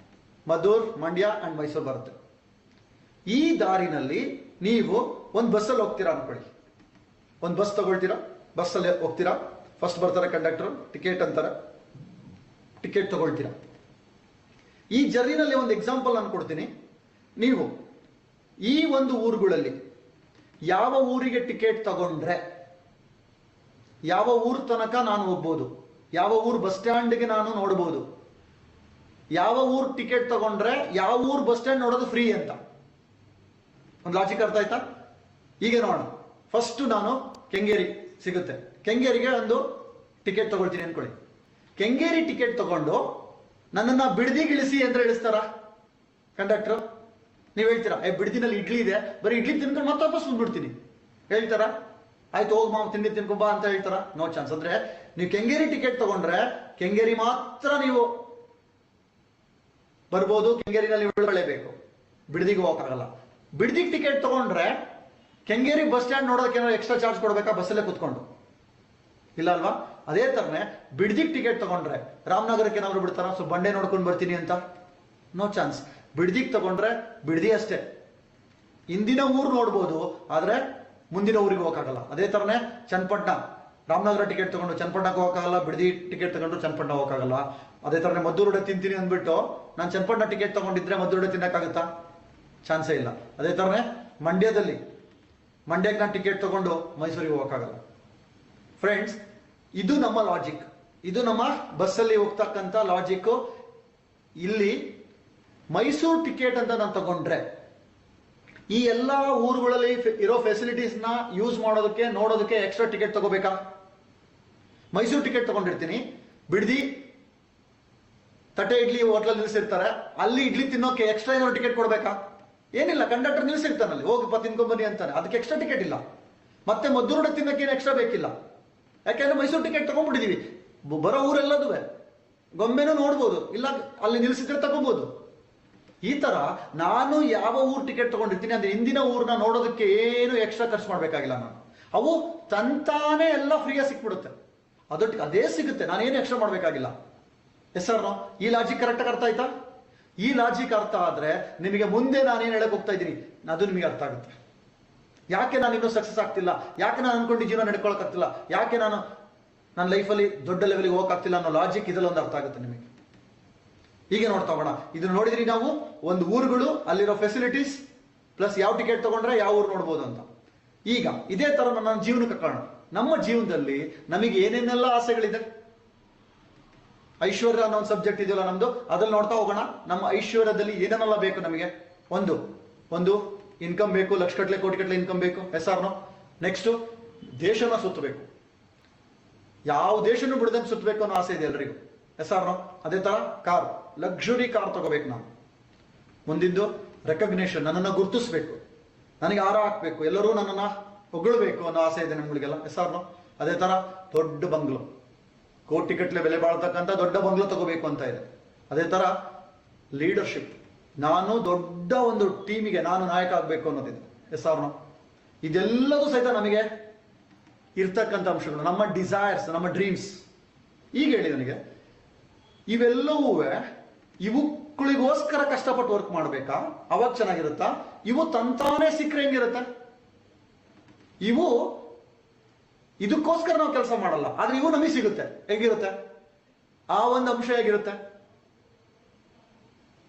ಮದ್ದೂರ್, ಮಂಡ್ಯ ಅಂಡ್ ಮೈಸೂರು ಬರುತ್ತೆ. ಈ ದಾರಿನಲ್ಲಿ ನೀವು ಒಂದು ಬಸ್ಸಲ್ಲಿ ಹೋಗ್ತೀರಾ ಅನ್ಕೊಳ್ಳಿ. ಒಂದು ಬಸ್ ತಗೊಳ್ತೀರಾ, ಬಸ್ಸಲ್ಲಿ ಹೋಗ್ತೀರಾ. ಫಸ್ಟ್ ಬರ್ತಾರೆ ಕಂಡಕ್ಟರ್, ಟಿಕೆಟ್ ಅಂತಾರೆ, ಟಿಕೆಟ್ ತಗೊಳ್ತೀರಾ. ಈ ಜರ್ನಿನಲ್ಲಿ ಒಂದು ಎಕ್ಸಾಂಪಲ್ ನಾನು ಕೊಡ್ತೀನಿ. ನೀವು ಈ ಒಂದು ಊರುಗಳಲ್ಲಿ ಯಾವ ಊರಿಗೆ ಟಿಕೆಟ್ ತಗೊಂಡ್ರೆ ಯಾವ ಊರ್ ತನಕ ನಾನು ಹೋಗ್ಬೋದು, ಯಾವ ಊರ್ ಬಸ್ ಸ್ಟ್ಯಾಂಡ್ಗೆ ನಾನು ನೋಡ್ಬೋದು, ಯಾವ ಊರ್ ಟಿಕೆಟ್ ತಗೊಂಡ್ರೆ ಯಾವ ಊರ್ ಬಸ್ ಸ್ಟ್ಯಾಂಡ್ ನೋಡೋದು ಫ್ರೀ ಅಂತ ಒಂದು ಲಾಜಿಕ್ ಅರ್ಥ ಆಯ್ತಾ? ಈಗ ನೋಡೋಣ. ಫಸ್ಟ್ ನಾನು ಕೆಂಗೇರಿ ಸಿಗುತ್ತೆ, ಕೆಂಗೇರಿಗೆ ಒಂದು ಟಿಕೆಟ್ ತಗೊಳ್ತೀನಿ ಅನ್ಕೊಳ್ಳಿ. ಕೆಂಗೇರಿ ಟಿಕೆಟ್ ತಗೊಂಡು ನನ್ನನ್ನ ಬಿಡದಿಗೆ ಇಳಿಸಿ ಅಂದ್ರೆ ಇಳಿಸ್ತಾರ ಕಂಡಕ್ಟರ್? ನೀವು ಹೇಳ್ತೀರಾ ಬಿಡದಿನಲ್ಲಿ ಇಡ್ಲಿ ಇದೆ, ಬರೀ ಇಡ್ಲಿ ತಿನ್ಕೊಂಡು ಮತ್ತೆ ವಾಪಸ್ ಬಂದ್ಬಿಡ್ತೀನಿ ಹೇಳ್ತಾರ? ಆಯ್ತು ಹೋಗ್ ಮಾವು ತಿಂಡಿ ತಿನ್ಕೊಂಬಾ ಅಂತ ಹೇಳ್ತಾರ? No chance. ಅಂದ್ರೆ ನೀವು ಕೆಂಗೇರಿ ಟಿಕೆಟ್ ತಗೊಂಡ್ರೆ ಕೆಂಗೇರಿ ಮಾತ್ರ ನೀವು ಬರ್ಬೋದು, ಕೆಂಗೇರಿನಲ್ಲಿ ಉಳ್ಕೊಳ್ಳೇಬೇಕು, ಬಿಡದಿಗೆ ಹೋಗಕ್ಕಾಗಲ್ಲ. ಬಿಡದಿಗೆ ಟಿಕೆಟ್ ತಗೊಂಡ್ರೆ ಕೆಂಗೇರಿ ಬಸ್ ಸ್ಟ್ಯಾಂಡ್ ನೋಡೋದಕ್ಕೆ ಏನಾದ್ರು ಎಕ್ಸ್ಟ್ರಾ ಚಾರ್ಜ್ ಕೊಡ್ಬೇಕಾ ಬಸ್ಸಲ್ಲೇ ಕುತ್ಕೊಂಡು? ಇಲ್ಲ ಅಲ್ವಾ? ಅದೇ ತರನೇ ಬಿಡದಿಗೆ ಟಿಕೆಟ್ ತಗೊಂಡ್ರೆ ರಾಮನಗರಕ್ಕೆ ಏನಾದ್ರು ಬಿಡ್ತಾರ? ಸೊ ಬಂಡೆ ನೋಡ್ಕೊಂಡು ಬರ್ತೀನಿ ಅಂತ? No chance. ಬಿಡದಿಗೆ ತಗೊಂಡ್ರೆ ಬಿಡದಿ ಅಷ್ಟೇ, ಹಿಂದಿನ ಊರು ನೋಡ್ಬೋದು, ಆದ್ರೆ ಮುಂದಿನ ಊರಿಗೆ ಹೋಗಕ್ಕಾಗಲ್ಲ. ಅದೇ ತರನೇ ಚನ್ನಪಟ್ಟಣ ರಾಮನಗರ ಟಿಕೆಟ್ ತಗೊಂಡು ಚನ್ನಪಟ್ಟಣಕ್ಕೆ ಹೋಗಕ್ಕಾಗಲ್ಲ, ಬಿಡದಿ ಟಿಕೆಟ್ ತಗೊಂಡು ಚನ್ನಪಟ್ಟಣ ಹೋಗಕ್ಕಾಗಲ್ಲ. ಅದೇ ಥರನೇ ಮದ್ದೂರುಡೆ ತಿಂತೀನಿ ಅಂದ್ಬಿಟ್ಟು ನಾನು ಚನ್ನಪಟ್ಟಣ ಟಿಕೆಟ್ ತಗೊಂಡಿದ್ರೆ ಮದ್ದೂರುಡೆ ತಿನ್ನಕ್ಕಾಗುತ್ತಾ? ಚಾನ್ಸೇ ಇಲ್ಲ. ಅದೇ ಥರನೇ ಮಂಡ್ಯಕ್ಕೆ ನಾನು ಟಿಕೆಟ್ ತಗೊಂಡು ಮೈಸೂರಿಗೆ ಹೋಗಕ್ಕಾಗಲ್ಲ. ಫ್ರೆಂಡ್ಸ್, ಇದು ನಮ್ಮ ಲಾಜಿಕ್, ಇದು ನಮ್ಮ ಬಸ್ಸಲ್ಲಿ ಹೋಗ್ತಕ್ಕಂಥ ಲಾಜಿಕ್. ಇಲ್ಲಿ ಮೈಸೂರು ಟಿಕೆಟ್ ಅಂತ ನಾನು ತಗೊಂಡ್ರೆ ಈ ಎಲ್ಲ ಊರುಗಳಲ್ಲಿ ಇರೋ ಫೆಸಿಲಿಟೀಸ್ನ ಯೂಸ್ ಮಾಡೋದಕ್ಕೆ ನೋಡೋದಕ್ಕೆ ಎಕ್ಸ್ಟ್ರಾ ಟಿಕೆಟ್ ತಗೋಬೇಕಾ? ಮೈಸೂರು ಟಿಕೆಟ್ ತಗೊಂಡಿರ್ತೀನಿ, ಬಿಡದಿ ತಟ್ಟೆ ಇಡ್ಲಿ ಹೋಟ್ಲಲ್ಲಿ ನಿಲ್ಸಿರ್ತಾರೆ, ಅಲ್ಲಿ ಇಡ್ಲಿ ತಿನ್ನೋಕೆ ಎಕ್ಸ್ಟ್ರಾ ಏನಾದ್ರು ಟಿಕೆಟ್ ಕೊಡ್ಬೇಕಾ? ಏನಿಲ್ಲ, ಕಂಡಕ್ಟರ್ ನಿಲ್ಸಿರ್ತಾನಲ್ಲಿ, ಹೋಗಪ್ಪ ತಿನ್ಕೊಂಬನ್ನಿ ಅಂತಾನೆ, ಅದಕ್ಕೆ ಎಕ್ಸ್ಟ್ರಾ ಟಿಕೆಟ್ ಇಲ್ಲ. ಮತ್ತೆ ಮದ್ದೂರುಡೆ ತಿನ್ನಕ್ಕೆ ಏನು ಎಕ್ಸ್ಟ್ರಾ ಬೇಕಿಲ್ಲ, ಯಾಕೆಂದ್ರೆ ಮೈಸೂರು ಟಿಕೆಟ್ ತಗೊಂಡ್ಬಿಟ್ಟಿದೀವಿ. ಬರೋ ಊರೆಲ್ಲದುವೆ ಗೊಂಬೆನೂ ನೋಡ್ಬೋದು, ಇಲ್ಲ ಅಲ್ಲಿ ನಿಲ್ಸಿದ್ರೆ ತಗೋಬಹುದು. ಈ ತರ ನಾನು ಯಾವ ಊರ್ ಟಿಕೆಟ್ ತಗೊಂಡಿರ್ತೀನಿ ಅಂದ್ರೆ ಹಿಂದಿನ ಊರ್ನ ನೋಡೋದಕ್ಕೆ ಏನು ಎಕ್ಸ್ಟ್ರಾ ಖರ್ಚು ಮಾಡ್ಬೇಕಾಗಿಲ್ಲ ನಾನು. ಅವು ತಂತಾನೆ ಎಲ್ಲ ಫ್ರೀಯಾಗಿ ಸಿಕ್ಬಿಡುತ್ತೆ, ಅದೊಟ್ಟಿಗೆ ಅದೇ ಸಿಗುತ್ತೆ, ನಾನೇನು ಎಕ್ಸ್ಟ್ರಾ ಮಾಡ್ಬೇಕಾಗಿಲ್ಲ. ಎಸ್ ಸರ್, ಈ ಲಾಜಿಕ್ ಕರೆಕ್ಟಾಗಿ ಅರ್ಥ ಆಯ್ತಾ? ಈ ಲಾಜಿಕ್ ಅರ್ಥ ಆದ್ರೆ ನಿಮಗೆ ಮುಂದೆ ನಾನೇನು ಹೇಳಕ್ ಹೋಗ್ತಾ ಇದ್ದೀನಿ ಅದು ನಿಮಗೆ ಅರ್ಥ ಆಗುತ್ತೆ. ಯಾಕೆ ನಾನು ಇನ್ನೂ ಸಕ್ಸಸ್ ಆಗ್ತಿಲ್ಲ, ಯಾಕೆ ನಾನು ಅನ್ಕೊಂಡು ಜೀವನ ನಡ್ಕೊಳಕ್ಕಾಗ್ತಿಲ್ಲ, ಯಾಕೆ ನಾನು ನನ್ನ ಲೈಫಲ್ಲಿ ದೊಡ್ಡ ಲೆವೆಲ್ಗೆ ಹೋಗಕ್ಕಾಗ್ತಿಲ್ಲ ಅನ್ನೋ ಲಾಜಿಕ್ ಇದೆಲ್ಲ ಒಂದು ಅರ್ಥ ಆಗುತ್ತೆ ನಿಮಗೆ. ಹೀಗೆ ನೋಡ್ತಾ ಹೋಗೋಣ. ಇದನ್ನ ನೋಡಿದ್ರಿ ನಾವು, ಒಂದು ಊರುಗಳು, ಅಲ್ಲಿರೋ ಫೆಸಿಲಿಟೀಸ್ ಪ್ಲಸ್ ಯಾವ ಟಿಕೆಟ್ ತಗೊಂಡ್ರೆ ಯಾವ ಊರು ನೋಡ್ಬೋದು ಅಂತ. ಈಗ ಇದೇ ತರ ನನ್ನ ಜೀವನಕ್ಕೆ ಕಾರಣ, ನಮ್ಮ ಜೀವನದಲ್ಲಿ ನಮಗೆ ಏನೇನೆಲ್ಲ ಆಸೆಗಳಿದೆ. ಐಶ್ವರ್ಯ ಅನ್ನೋ ಒಂದು ಸಬ್ಜೆಕ್ಟ್ ಇದೆಯಲ್ಲ ನಮ್ದು, ಅದ್ರಲ್ಲಿ ನೋಡ್ತಾ ಹೋಗೋಣ. ನಮ್ಮ ಐಶ್ವರ್ಯದಲ್ಲಿ ಏನೇನೆಲ್ಲ ಬೇಕು ನಮಗೆ. ಒಂದು ಇನ್ಕಮ್ ಬೇಕು, ಲಕ್ಷ ಗಟ್ಟಲೆ ಕೋಟಿ ಗಟ್ಟಲೆ ಇನ್ಕಮ್ ಬೇಕು. S or no? ನೆಕ್ಸ್ಟ್ ದೇಶನ ಸುತ್ತಬೇಕು, ಯಾವ ದೇಶನೂ ಬಿಡದಂಗೆ ಸುತ್ತಬೇಕು ಅನ್ನೋ ಆಸೆ ಇದೆ ಎಲ್ರಿಗೂ. Yes or no? ಅದೇ ತರ ಕಾರ್, ಲಕ್ಸುರಿ ಕಾರ್ ತಗೋಬೇಕು ನಾನು. ಮುಂದಿದ್ದು ರೆಕಗ್ನೇಷನ್, ನನ್ನನ್ನು ಗುರುತಿಸ್ಬೇಕು, ನನಗೆ ಆರ ಹಾಕ್ಬೇಕು, ಎಲ್ಲರೂ ನನ್ನನ್ನು ಹೊಗಳಬೇಕು ಅನ್ನೋ ಆಸೆ ಇದೆ ನಿಮ್ಗಳಿಗೆಲ್ಲ. S or no? ಅದೇ ತರ ದೊಡ್ಡ ಬಂಗ್ಲೋ, ಕೋಟಿ ಗಟ್ಟಲೆ ಬೆಲೆ ಬಾಳ್ತಕ್ಕಂಥ ದೊಡ್ಡ ಬಂಗ್ಲೋ ತಗೋಬೇಕು ಅಂತ ಇದೆ. ಅದೇ ತರ ಲೀಡರ್ಶಿಪ್, ನಾನು ದೊಡ್ಡ ಒಂದು ಟೀಮಿಗೆ ನಾನು ನಾಯಕ ಆಗ್ಬೇಕು ಅನ್ನೋದಿದೆ. Yes or no? ಇದೆಲ್ಲದೂ ಸಹಿತ ನಮಗೆ ಇರ್ತಕ್ಕಂಥ ಅಂಶಗಳು, ನಮ್ಮ ಡಿಸೈರ್ಸ್, ನಮ್ಮ ಡ್ರೀಮ್ಸ್. ಈಗ ಹೇಳಿ ನನಗೆ, ಇವೆಲ್ಲವೂ ಇವುಗಳಿಗೋಸ್ಕರ ಕಷ್ಟಪಟ್ಟು ವರ್ಕ್ ಮಾಡ್ಬೇಕಾ? ಅವಾಗ ಚೆನ್ನಾಗಿರುತ್ತಾ? ಇವು ತಂತಾನೆ ಸಿಕ್ಕರೆ ಹೆಂಗಿರುತ್ತೆ? ಇದಕ್ಕೋಸ್ಕರ ನಾವು ಕೆಲಸ ಮಾಡಲ್ಲ, ಆದ್ರೆ ಇವು ನಮಗೆ ಸಿಗುತ್ತೆ, ಹೇಗಿರುತ್ತೆ? ಆ ಒಂದು ಅಂಶ ಹೇಗಿರುತ್ತೆ?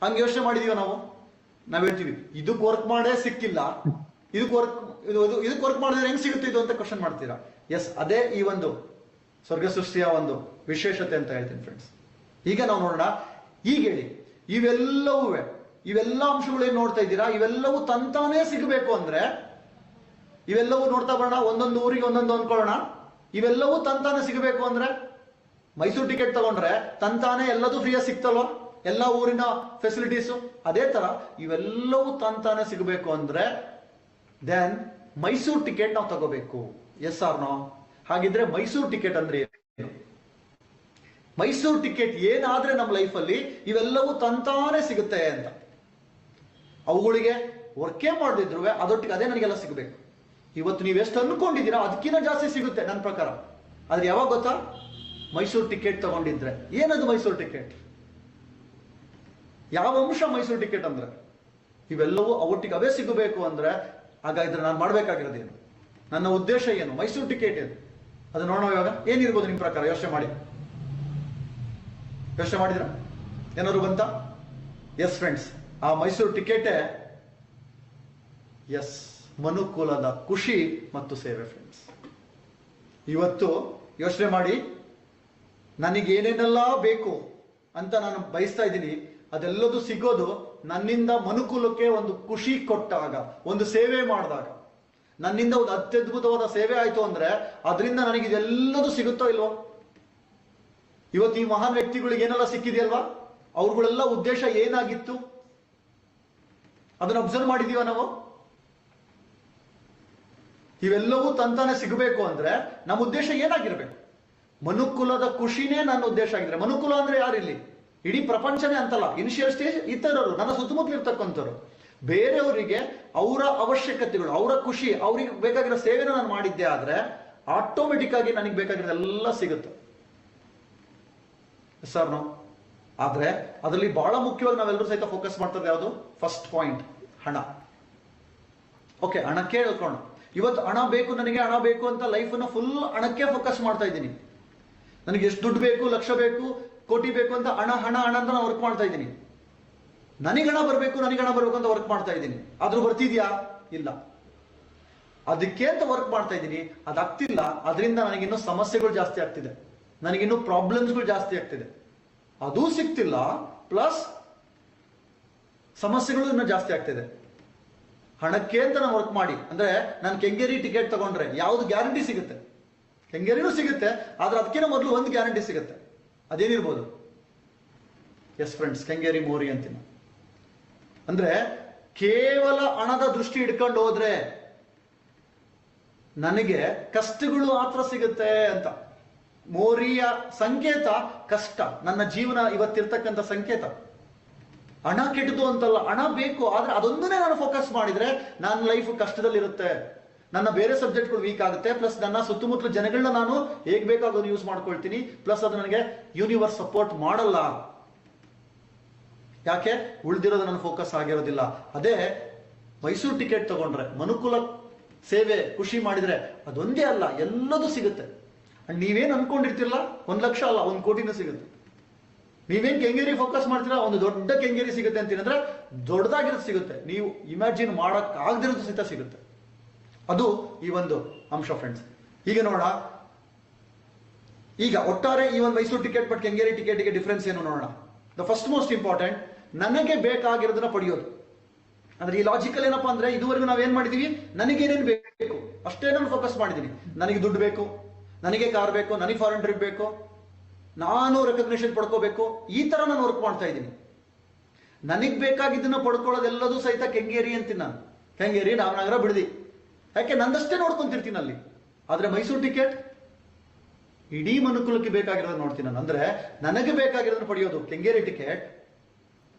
ಹಂಗೆ ಯೋಚನೆ ಮಾಡಿದೀವ ನಾವು ಹೇಳ್ತೀವಿ ಇದಕ್ಕೆ ವರ್ಕ್ ಮಾಡೇ ಸಿಕ್ಕಿಲ್ಲ, ಇದಕ್ಕೆ ವರ್ಕ್ ಮಾಡಿದ್ರೆ ಹೆಂಗ್ ಸಿಗುತ್ತೆ ಇದು ಅಂತ ಕ್ವಶನ್ ಮಾಡ್ತೀರಾ. ಎಸ್, ಅದೇ ಈ ಒಂದು ಸ್ವರ್ಗ ಸೃಷ್ಟಿಯ ಒಂದು ವಿಶೇಷತೆ ಅಂತ ಹೇಳ್ತೀನಿ ಫ್ರೆಂಡ್ಸ್. ಈಗ ನಾವು ನೋಡೋಣ. ಈಗ ಹೇಳಿ, ಇವೆಲ್ಲ ಅಂಶಗಳು ಏನ್ ನೋಡ್ತಾ ಇದ್ದೀರಾ, ಇವೆಲ್ಲವೂ ತಂತಾನೇ ಸಿಗಬೇಕು ಅಂದ್ರೆ, ಇವೆಲ್ಲವೂ ನೋಡ್ತಾ ಬರೋಣ, ಒಂದೊಂದು ಊರಿಗೆ ಒಂದೊಂದು ಅಂದ್ಕೊಳ್ಳೋಣ. ಇವೆಲ್ಲವೂ ತಂತಾನೆ ಸಿಗಬೇಕು ಅಂದ್ರೆ, ಮೈಸೂರು ಟಿಕೆಟ್ ತಗೊಂಡ್ರೆ ತಂತಾನೆ ಎಲ್ಲದೂ ಫ್ರೀಯಾಗಿ ಸಿಕ್ತಲ್ವ, ಎಲ್ಲ ಊರಿನ ಫೆಸಿಲಿಟೀಸು. ಅದೇ ತರ ಇವೆಲ್ಲವೂ ತಂತಾನೆ ಸಿಗಬೇಕು ಅಂದ್ರೆ ದೆನ್ ಮೈಸೂರು ಟಿಕೆಟ್ ನಾವು ತಗೋಬೇಕು. Yes or no? ಹಾಗಿದ್ರೆ ಮೈಸೂರು ಟಿಕೆಟ್ ಅಂದ್ರೆ ಏನು? ಮೈಸೂರು ಟಿಕೆಟ್ ಏನಾದ್ರೆ ನಮ್ಮ ಲೈಫಲ್ಲಿ ಇವೆಲ್ಲವೂ ತಂತಾನೆ ಸಿಗುತ್ತೆ ಅಂತ. ಅವುಗಳಿಗೆ ವರ್ಕೇ ಮಾಡದಿದ್ರು ಅದೊಟ್ಟಿಗೆ ಅದೇ ನನಗೆಲ್ಲ ಸಿಗಬೇಕು. ಇವತ್ತು ನೀವು ಎಷ್ಟು ಅನ್ಕೊಂಡಿದ್ದೀರಾ ಅದಕ್ಕಿಂತ ಜಾಸ್ತಿ ಸಿಗುತ್ತೆ ನನ್ನ ಪ್ರಕಾರ. ಆದ್ರೆ ಯಾವಾಗ ಗೊತ್ತಾ? ಮೈಸೂರು ಟಿಕೆಟ್ ತಗೊಂಡಿದ್ರೆ. ಏನದು ಮೈಸೂರು ಟಿಕೆಟ್? ಯಾವ ಅಂಶ ಮೈಸೂರು ಟಿಕೆಟ್ ಅಂದ್ರೆ? ಇವೆಲ್ಲವೂ ಅವಟ್ಟಿಗೆ ಅವೇ ಸಿಗಬೇಕು ಅಂದ್ರೆ ಹಾಗಾದ್ರೆ ನಾನು ಮಾಡ್ಬೇಕಾಗಿರೋದೇನು, ನನ್ನ ಉದ್ದೇಶ ಏನು, ಮೈಸೂರು ಟಿಕೆಟ್ ಏನು, ಅದು ನೋಡೋಣ. ಇವಾಗ ಏನಿರ್ಬೋದು ನಿಮ್ ಪ್ರಕಾರ? ಯೋಚನೆ ಮಾಡಿದ್ರ ಏನಾದ್ರು ಬಂತ? ಎಸ್ ಫ್ರೆಂಡ್ಸ್, ಆ ಮೈಸೂರು ಟಿಕೆಟೇ ಎಸ್ ಮನುಕುಲದ ಖುಷಿ ಮತ್ತು ಸೇವೆ ಫ್ರೆಂಡ್ಸ್. ಇವತ್ತು ಯೋಚನೆ ಮಾಡಿ, ನನಗೇನೇನೆಲ್ಲ ಬೇಕು ಅಂತ ನಾನು ಬಯಸ್ತಾ ಇದ್ದೀನಿ, ಅದೆಲ್ಲದೂ ಸಿಗೋದು ನನ್ನಿಂದ ಮನುಕುಲಕ್ಕೆ ಒಂದು ಖುಷಿ ಕೊಟ್ಟಾಗ, ಒಂದು ಸೇವೆ ಮಾಡಿದಾಗ. ನನ್ನಿಂದ ಒಂದು ಅತ್ಯದ್ಭುತವಾದ ಸೇವೆ ಆಯ್ತು ಅಂದ್ರೆ ಅದರಿಂದ ನನಗಿದೆಲ್ಲದೂ ಸಿಗುತ್ತೋ ಇಲ್ವೋ? ಇವತ್ತು ಈ ಮಹಾನ್ ವ್ಯಕ್ತಿಗಳಿಗೆ ಏನೆಲ್ಲ ಸಿಕ್ಕಿದೆಯಲ್ವಾ? ಅವ್ರುಗಳೆಲ್ಲ ಉದ್ದೇಶ ಏನಾಗಿತ್ತು ಅದನ್ನ ಅಬ್ಸರ್ವ್ ಮಾಡಿದೀವ ನಾವು? ಇವೆಲ್ಲವೂ ತಂತಾನೆ ಸಿಗಬೇಕು ಅಂದ್ರೆ ನಮ್ಮ ಉದ್ದೇಶ ಏನಾಗಿರ್ಬೇಕು? ಮನುಕುಲದ ಖುಷಿನೇ ನನ್ನ ಉದ್ದೇಶ ಆಗಿದ್ರೆ. ಮನುಕುಲ ಅಂದ್ರೆ ಯಾರಿಲ್ಲಿ? ಇಡೀ ಪ್ರಪಂಚನೇ ಅಂತಲ್ಲ, ಇನಿಷಿಯಲ್ ಸ್ಟೇಜ್ ಇತರರು, ನನ್ನ ಸುತ್ತಮುತ್ತಲು ಇರ್ತಕ್ಕಂಥವ್ರು. ಬೇರೆಯವರಿಗೆ ಅವರ ಅವಶ್ಯಕತೆಗಳು, ಅವರ ಖುಷಿ, ಅವ್ರಿಗೆ ಬೇಕಾಗಿರೋ ಸೇವೆನ ನಾನು ಮಾಡಿದ್ದೆ ಆದ್ರೆ ಆಟೋಮೆಟಿಕ್ ಆಗಿ ನನಗೆ ಬೇಕಾಗಿರೋದೆಲ್ಲ ಸಿಗುತ್ತೆ. Sir no? ಆದ್ರೆ ಅದರಲ್ಲಿ ಬಹಳ ಮುಖ್ಯವಾಗಿ ನಾವೆಲ್ಲರೂ ಸಹಿತ ಫೋಕಸ್ ಮಾಡ್ತಾರೆ ಯಾವುದು? ಫಸ್ಟ್ ಪಾಯಿಂಟ್, ಹಣ. ಓಕೆ, ಹಣ ಕೇಳ್ಕೊಂಡು ಇವತ್ತು ಹಣ ಬೇಕು, ನನಗೆ ಹಣ ಬೇಕು ಅಂತ ಲೈಫನ್ನು ಫುಲ್ ಹಣಕ್ಕೆ ಫೋಕಸ್ ಮಾಡ್ತಾ ಇದ್ದೀನಿ. ನನಗೆ ಎಷ್ಟು ದುಡ್ಡು ಬೇಕು, ಲಕ್ಷ ಬೇಕು, ಕೋಟಿ ಬೇಕು ಅಂತ ಹಣ ಹಣ ಹಣ ಅಂತ ನಾನು ವರ್ಕ್ ಮಾಡ್ತಾ ಇದ್ದೀನಿ. ನನಗೆ ಹಣ ಬರಬೇಕು, ನನಗೆ ಹಣ ಬರಬೇಕು ಅಂತ ವರ್ಕ್ ಮಾಡ್ತಾ ಇದ್ದೀನಿ. ಆದ್ರೂ ಬರ್ತಿದ್ಯಾ? ಇಲ್ಲ. ಅದಕ್ಕೆ ಅಂತ ವರ್ಕ್ ಮಾಡ್ತಾ ಇದ್ದೀನಿ, ಅದಾಗ್ತಿಲ್ಲ. ಅದರಿಂದ ನನಗಿನ್ನೂ ಸಮಸ್ಯೆಗಳು ಜಾಸ್ತಿ ಆಗ್ತಿದೆ, ನನಗಿನ್ನೂ ಪ್ರಾಬ್ಲಮ್ಸ್ಗಳು ಜಾಸ್ತಿ ಆಗ್ತಿದೆ. ಅದೂ ಸಿಗ್ತಿಲ್ಲ, ಪ್ಲಸ್ ಸಮಸ್ಯೆಗಳು ಇನ್ನೂ ಜಾಸ್ತಿ ಆಗ್ತಿದೆ. ಹಣಕ್ಕೆ ಅಂತ ನಾನು ವರ್ಕ್ ಮಾಡಿ, ಅಂದ್ರೆ ನಾನು ಕೆಂಗೇರಿ ಟಿಕೆಟ್ ತಗೊಂಡ್ರೆ ಯಾವ್ದು ಗ್ಯಾರಂಟಿ ಸಿಗುತ್ತೆ? ಕೆಂಗೇರಿನೂ ಸಿಗುತ್ತೆ, ಆದ್ರೆ ಅದಕ್ಕಿಂತ ಮೊದಲು ಒಂದು ಗ್ಯಾರಂಟಿ ಸಿಗುತ್ತೆ. ಅದೇನಿರ್ಬೋದು? ಎಸ್ ಫ್ರೆಂಡ್ಸ್, ಕೆಂಗೇರಿ ಮೋರಿ ಅಂತೀನಿ. ಅಂದ್ರೆ ಕೇವಲ ಹಣದ ದೃಷ್ಟಿ ಇಟ್ಕೊಂಡು ಹೋದ್ರೆ ನನಗೆ ಕಷ್ಟಗಳು ಮಾತ್ರ ಸಿಗುತ್ತೆ ಅಂತ. ಮೋರಿಯ ಸಂಕೇತ ಕಷ್ಟ, ನನ್ನ ಜೀವನ ಇವತ್ತಿರ್ತಕ್ಕಂಥ ಸಂಕೇತ. ಹಣ ಕೆಟ್ಟದು ಅಂತಲ್ಲ, ಹಣ ಬೇಕು, ಆದ್ರೆ ಅದೊಂದನ್ನೇ ನಾನು ಫೋಕಸ್ ಮಾಡಿದ್ರೆ ನನ್ನ ಲೈಫ್ ಕಷ್ಟದಲ್ಲಿರುತ್ತೆ. ನನ್ನ ಬೇರೆ ಸಬ್ಜೆಕ್ಟ್ಗಳು ವೀಕ್ ಆಗುತ್ತೆ, ಪ್ಲಸ್ ನನ್ನ ಸುತ್ತಮುತ್ತಲ ಜನಗಳನ್ನ ನಾನು ಹೇಗ್ ಬೇಕಾಗೋದು ಯೂಸ್ ಮಾಡ್ಕೊಳ್ತೀನಿ, ಪ್ಲಸ್ ಅದು ನನಗೆ ಯೂನಿವರ್ಸ್ ಸಪೋರ್ಟ್ ಮಾಡಲ್ಲ. ಯಾಕೆ? ಉಳಿದಿರೋದು ನನ್ನ ಫೋಕಸ್ ಆಗಿರೋದಿಲ್ಲ. ಅದೇ ಮೈಸೂರು ಟಿಕೆಟ್ ತಗೊಂಡ್ರೆ, ಮನುಕುಲ ಸೇವೆ ಖುಷಿ ಮಾಡಿದ್ರೆ ಅದೊಂದೇ ಅಲ್ಲ, ಎಲ್ಲದೂ ಸಿಗುತ್ತೆ. ಅಂಡ್ ನೀವೇನ್ ಅನ್ಕೊಂಡಿರ್ತಿರಲ್ಲ, 1 ಲಕ್ಷ ಅಲ್ಲ, 1 ಕೋಟಿನೂ ಸಿಗುತ್ತೆ. ನೀವೇನ್ ಕೆಂಗೇರಿ ಫೋಕಸ್ ಮಾಡ್ತೀರಾ, ಒಂದು ದೊಡ್ಡ ಕೆಂಗೇರಿ ಸಿಗುತ್ತೆ ಅಂತೀನಂದ್ರೆ ದೊಡ್ಡದಾಗಿರೋದು ಸಿಗುತ್ತೆ, ನೀವು ಇಮ್ಯಾಜಿನ್ ಮಾಡಕ್ ಆಗದಿರೋದು ಸಹಿತ ಸಿಗುತ್ತೆ. ಅದು ಈ ಒಂದು ಅಂಶ ಫ್ರೆಂಡ್ಸ್. ಈಗ ನೋಡೋಣ, ಈಗ ಒಟ್ಟಾರೆ ಈ ಒಂದು ಮೈಸೂರು ಟಿಕೆಟ್ ಬಟ್ ಕೆಂಗೇರಿ ಟಿಕೆಟ್ಗೆ ಡಿಫ್ರೆನ್ಸ್ ಏನು ನೋಡೋಣ. ದ ಫಸ್ಟ್ ಮೋಸ್ಟ್ ಇಂಪಾರ್ಟೆಂಟ್, ನನಗೆ ಬೇಕಾಗಿರೋದನ್ನ ಪಡೆಯೋದು. ಅಂದ್ರೆ ಈ ಲಾಜಿಕಲ್ ಏನಪ್ಪಾ ಅಂದ್ರೆ, ಇದುವರೆಗೂ ನಾವೇನ್ ಮಾಡಿದೀವಿ, ನನಗೇನೇನು ಬೇಕು ಅಷ್ಟೇ ನಾನು ಫೋಕಸ್ ಮಾಡಿದೀನಿ. ನನಗೆ ದುಡ್ಡು ಬೇಕು, ನನಗೆ ಕಾರ್ ಬೇಕು, ನನಗೆ ಫಾರಿನ್ ಟ್ರಿಪ್ ಬೇಕು, ನಾನು ರೆಕಗ್ನಿಷನ್ ಪಡ್ಕೋಬೇಕು, ಈ ತರ ನಾನು ವರ್ಕ್ ಮಾಡ್ತಾ ಇದ್ದೀನಿ. ನನಗ್ ಬೇಕಾಗಿದ್ದನ್ನ ಪಡ್ಕೊಳ್ಳೋದೆಲ್ಲದೂ ಸಹಿತ ಕೆಂಗೇರಿ ಅಂತೀನಿ ನಾನು. ಕೆಂಗೇರಿ, ರಾಮನಗರ, ಬಿಡದಿ, ಯಾಕೆ ನಂದಷ್ಟೇ ನೋಡ್ಕೊಂತಿರ್ತೀನಿ ಅಲ್ಲಿ. ಆದ್ರೆ ಮೈಸೂರು ಟಿಕೆಟ್ ಇಡೀ ಮನುಕುಲಕ್ಕೆ ಬೇಕಾಗಿರೋದನ್ನ ನೋಡ್ತೀನಿ ನಾನು. ಅಂದ್ರೆ ನನಗೆ ಬೇಕಾಗಿರೋದನ್ನ ಪಡೆಯೋದು ಕೆಂಗೇರಿ ಟಿಕೆಟ್.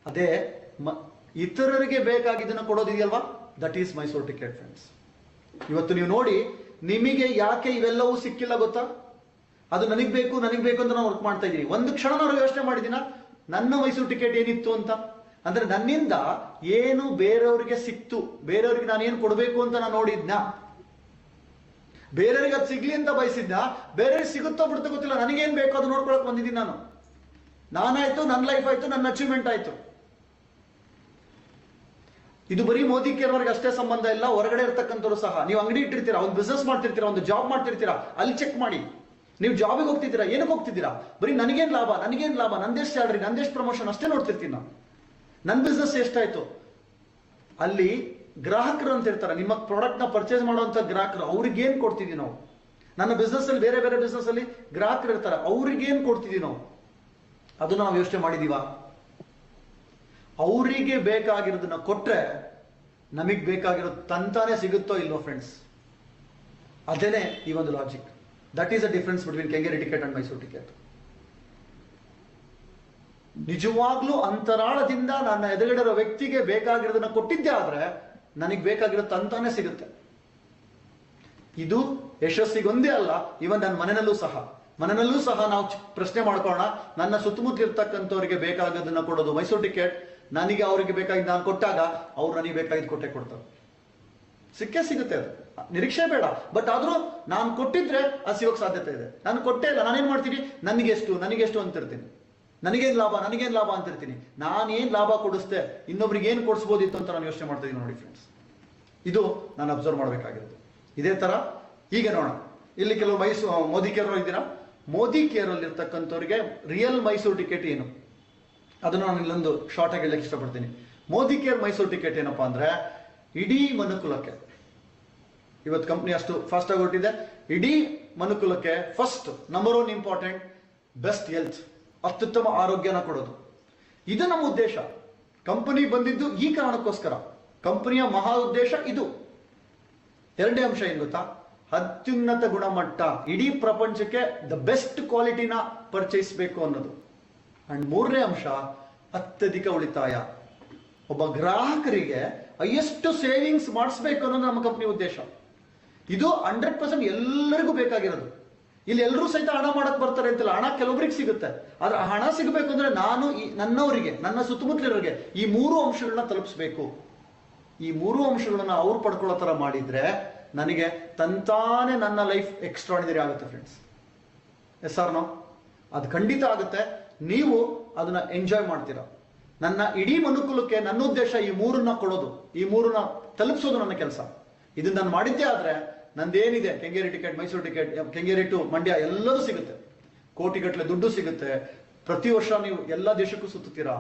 ಅದೇ ಇತರರಿಗೆ ಬೇಕಾಗಿದ್ದನ್ನ ಕೊಡೋದಿದೆಯಲ್ವಾ, that is Mysuru ticket friends. ಇವತ್ತು ನೀವು ನೋಡಿ, ನಿಮಗೆ ಯಾಕೆ ಇವೆಲ್ಲವೂ ಸಿಕ್ಕಿಲ್ಲ ಗೊತ್ತಾ? ಅದು ನನಗ್ ಬೇಕು ಅಂತ ನಾನು ವರ್ಕ್ ಮಾಡ್ತಾ ಇದ್ದೀನಿ. ಒಂದು ಕ್ಷಣ ನಾನು ಯೋಚನೆ ಮಾಡಿದ್ದೀನ, ನನ್ನ ಮೈಸೂರು ಟಿಕೆಟ್ ಏನಿತ್ತು ಅಂತ. ಅಂದ್ರೆ ನನ್ನಿಂದ ಏನು ಬೇರೆಯವರಿಗೆ ಸಿಕ್ತು, ಬೇರೆಯವ್ರಿಗೆ ನಾನು ಏನು ಕೊಡಬೇಕು ಅಂತ ನಾನು ನೋಡಿದ್ನ, ಬೇರೆಯವ್ರಿಗೆ ಅದು ಸಿಗ್ಲಿ ಅಂತ ಬಯಸಿದ್ನ, ಬೇರೆಯವ್ರಿಗೆ ಸಿಗುತ್ತೋ ಬಿಡುತ್ತೋ ಗೊತ್ತಿಲ್ಲ, ನನಗೇನ್ ಬೇಕು ಅದು ನೋಡ್ಕೊಳಕ್ ಬಂದಿದ್ದೀನಿ ನಾನು. ನಾನಾಯ್ತು, ನನ್ನ ಲೈಫ್ ಆಯ್ತು, ನನ್ನ ಅಚೀವ್ಮೆಂಟ್ ಆಯ್ತು. ಇದು ಬರೀ ಮೋದಿ ಕೇರ್ವರೆಗೆ ಅಷ್ಟೇ ಸಂಬಂಧ ಇಲ್ಲ, ಹೊರಗಡೆ ಇರ್ತಕ್ಕಂಥವ್ರು ಸಹ. ನೀವು ಅಂಗಡಿ ಇಟ್ಟಿರ್ತೀರಾ, ಒಂದು ಬಿಸ್ನೆಸ್ ಮಾಡ್ತಿರ್ತೀರಾ, ಒಂದು ಜಾಬ್ ಮಾಡ್ತಿರ್ತೀರಾ, ಅಲ್ಲಿ ಚೆಕ್ ಮಾಡಿ. ನೀವು ಜಾಬಿಗೆ ಹೋಗ್ತಿದ್ದೀರಾ, ಏನಕ್ಕೆ ಹೋಗ್ತಿದ್ದೀರಾ? ಬರೀ ನನಗೇನ್ ಲಾಭ, ನಂದೆಷ್ಟು ಸ್ಯಾಲರಿ, ನಂದೆಷ್ಟು ಪ್ರಮೋಷನ್ ಅಷ್ಟೇ ನೋಡ್ತಿರ್ತೀನಿ ನಾನು. ನನ್ನ ಬಿಸ್ನೆಸ್ ಎಷ್ಟಾಯ್ತು, ಅಲ್ಲಿ ಗ್ರಾಹಕರು ಅಂತ ಇರ್ತಾರೆ, ನಿಮ್ಮ ಪ್ರಾಡಕ್ಟ್ ನ ಪರ್ಚೇಸ್ ಮಾಡುವಂತ ಗ್ರಾಹಕರು, ಅವ್ರಿಗೇನ್ ಕೊಡ್ತಿದೀವಿ ನಾವು. ನನ್ನ ಬಿಸ್ನೆಸ್ ಅಲ್ಲಿ ಬೇರೆ ಬೇರೆ ಬಿಸ್ನೆಸ್ ಅಲ್ಲಿ ಗ್ರಾಹಕರು ಇರ್ತಾರೆ, ಅವ್ರಿಗೇನ್ ಕೊಡ್ತಿದೀವಿ ನಾವು, ಅದನ್ನ ನಾವು ಯೋಚನೆ ಮಾಡಿದೀವ? ಅವರಿಗೆ ಬೇಕಾಗಿರೋದನ್ನ ಕೊಟ್ರೆ ನಮಗ್ ಬೇಕಾಗಿರೋದು ತಂತಾನೆ ಸಿಗುತ್ತೋ ಇಲ್ವೋ ಫ್ರೆಂಡ್ಸ್? ಅದೇನೆ ಈ ಒಂದು logic. That is a difference between Kengeri ticket and Mysuru ticket. ನಿಜವಾಗ್ಲೂ ಅಂತರಾಳದಿಂದ ನನ್ನ ಎದುರುಗಡೆ ಇರೋ ವ್ಯಕ್ತಿಗೆ ಬೇಕಾಗಿರೋದನ್ನ ಕೊಟ್ಟಿದ್ದೆ ಆದ್ರೆ ನನಗೆ ಬೇಕಾಗಿರೋದು ತಂತಾನೆ ಸಿಗುತ್ತೆ. ಇದು ಯಶಸ್ಸಿಗೊಂದೇ ಅಲ್ಲ, ಇವನ್ ನನ್ನ ಮನೆಯಲ್ಲೂ ಸಹ ನಾವು ಪ್ರಶ್ನೆ ಮಾಡ್ಕೊಳ್ಳೋಣ. ನನ್ನ ಸುತ್ತಮುತ್ತ ಇರ್ತಕ್ಕಂಥವ್ರಿಗೆ ಬೇಕಾಗೋದನ್ನ ಕೊಡೋದು ಮೈಸೂರು ಟಿಕೆಟ್, ನನಗೆ ಅವ್ರಿಗೆ ಬೇಕಾಗಿದ್ದು ನಾನು ಕೊಟ್ಟಾಗ ಅವ್ರು ನನಗೆ ಬೇಕಾಗಿದ್ದು ಕೊಡ್ತಾರೆ. ಸಿಕ್ಕೇ ಸಿಗುತ್ತೆ, ಅದು ನಿರೀಕ್ಷೆ ಬೇಡ. ಬಟ್ ಆದ್ರೂ ನಾನು ಕೊಟ್ಟಿದ್ರೆ ಅದು ಸಿಗೋಕ್ ಸಾಧ್ಯತೆ ಇದೆ. ನಾನು ಕೊಟ್ಟೇ ಇಲ್ಲ, ನಾನೇನ್ ಮಾಡ್ತೀನಿ, ನನಗೆಷ್ಟು ಅಂತಿರ್ತೀನಿ, ನನಗೇನ್ ಲಾಭ ಅಂತಿರ್ತೀನಿ. ನಾನೇನ್ ಲಾಭ ಕೊಡಿಸ್ದೆ, ಇನ್ನೊಬ್ರಿಗೆ ಏನ್ ಕೊಡಿಸ್ಬೋದಿತ್ತು ಅಂತ ನಾನು ಯೋಚನೆ ಮಾಡ್ತಾ ಇದ್ದೀನಿ ನೋಡಿ ಫ್ರೆಂಡ್ಸ್. ಇದು ನಾನು ಅಬ್ಸರ್ವ್ ಮಾಡ್ಬೇಕಾಗಿರೋದು. ಇದೇ ತರ ಈಗ ನೋಡೋಣ, ಇಲ್ಲಿ ಕೆಲವು ಮೋದಿ ಕೇರ್ ಇದ್ದೀರಾ, ಮೋದಿ ಕೇರ್ ಅಲ್ಲಿ ಇರ್ತಕ್ಕಂಥವ್ರಿಗೆ ರಿಯಲ್ ಮೈಸೂರು ಟಿಕೆಟ್ ಏನು, ಅದನ್ನು ನಾನು ಇಲ್ಲೊಂದು ಶಾರ್ಟ್ ಆಗಿ ಹೇಳಕ್ಕೆ ಇಷ್ಟಪಡ್ತೀನಿ. ಮೋದಿ ಕೇರ್ ಮೈಸೂರು ಟಿಕೆಟ್ ಏನಪ್ಪಾ ಅಂದ್ರೆ, ಇಡೀ ಮನುಕುಲಕ್ಕೆ, ಇವತ್ತು ಕಂಪ್ನಿ ಅಷ್ಟು ಫಾಸ್ಟ್ ಆಗಿ ಹೊರಟಿದೆ, ಇಡೀ ಮನುಕುಲಕ್ಕೆ first number 1 important, best health, ಅತ್ಯುತ್ತಮ ಆರೋಗ್ಯನ ಕೊಡೋದು. ಇದು ನಮ್ಮ ಉದ್ದೇಶ. ಕಂಪನಿ ಬಂದಿದ್ದು ಈ ಕಾರಣಕ್ಕೋಸ್ಕರ, ಕಂಪನಿಯ ಮಹಾ ಉದ್ದೇಶ ಇದು. ಎರಡನೇ ಅಂಶ ಏನ್ ಗೊತ್ತಾ, ಅತ್ಯುನ್ನತ ಗುಣಮಟ್ಟ, ಇಡೀ ಪ್ರಪಂಚಕ್ಕೆ ದ ಬೆಸ್ಟ್ ಕ್ವಾಲಿಟಿನ ಪರಿಚಯಿಸಬೇಕು ಅನ್ನೋದು. ಅಂಡ್ ಮೂರನೇ ಅಂಶ, ಅತ್ಯಧಿಕ ಉಳಿತಾಯ. ಒಬ್ಬ ಗ್ರಾಹಕರಿಗೆ ಎಷ್ಟು ಸೇವಿಂಗ್ಸ್ ಮಾಡಿಸ್ಬೇಕು ಅನ್ನೋದು ನಮ್ಮ ಕಂಪನಿ ಉದ್ದೇಶ. ಇದು 100% ಎಲ್ಲರಿಗೂ ಬೇಕಾಗಿರೋದು. ಇಲ್ಲಿ ಎಲ್ಲರೂ ಸಹಿತ ಹಣ ಮಾಡಕ್ ಬರ್ತಾರೆ ಅಂತಿಲ್ಲ, ಹಣ ಕೆಲವೊಬ್ಬರಿಗೆ ಸಿಗುತ್ತೆ. ಆದ್ರೆ ಹಣ ಸಿಗಬೇಕು ಅಂದ್ರೆ ನಾನು ನನ್ನವರಿಗೆ, ನನ್ನ ಸುತ್ತಮುತ್ತಲಿರೋರಿಗೆ ಈ 3 ಅಂಶಗಳನ್ನ ತಲುಪಿಸ್ಬೇಕು. ಈ 3 ಅಂಶಗಳನ್ನ ಅವ್ರು ಪಡ್ಕೊಳ್ಳೋ ತರ ಮಾಡಿದ್ರೆ ನನಗೆ ತಂತಾನೆ ನನ್ನ ಲೈಫ್ ಎಕ್ಸ್ಟ್ರಾರ್ಡಿನರಿ ಆಗುತ್ತೆ ಫ್ರೆಂಡ್ಸ್. Yes or no? ಅದು ಖಂಡಿತ ಆಗುತ್ತೆ. ನೀವು ಅದನ್ನ ಎಂಜಾಯ್ ಮಾಡ್ತೀರಾ. ನನ್ನ ಇಡೀ ಮನುಕುಲಕ್ಕೆ ನನ್ನ ಉದ್ದೇಶ ಈ ಮೂರನ್ನ ಕೊಡೋದು, ಈ ಮೂರನ್ನ ತಲುಪಿಸೋದು ನನ್ನ ಕೆಲಸ. ಇದನ್ನ ನಾನು ಮಾಡಿದ್ದೆ ಆದ್ರೆ ನಂದೇನಿದೆ, Kengeri ticket, Mysuru ticket, Kengeri to Mandya ಎಲ್ಲದೂ ಸಿಗುತ್ತೆ, ಕೋಟಿಗಟ್ಟಲೆ ದುಡ್ಡು ಸಿಗುತ್ತೆ. ಪ್ರತಿ ವರ್ಷ ನೀವು ಎಲ್ಲ ದೇಶಕ್ಕೂ ಸುತ್ತುತ್ತೀರಾ,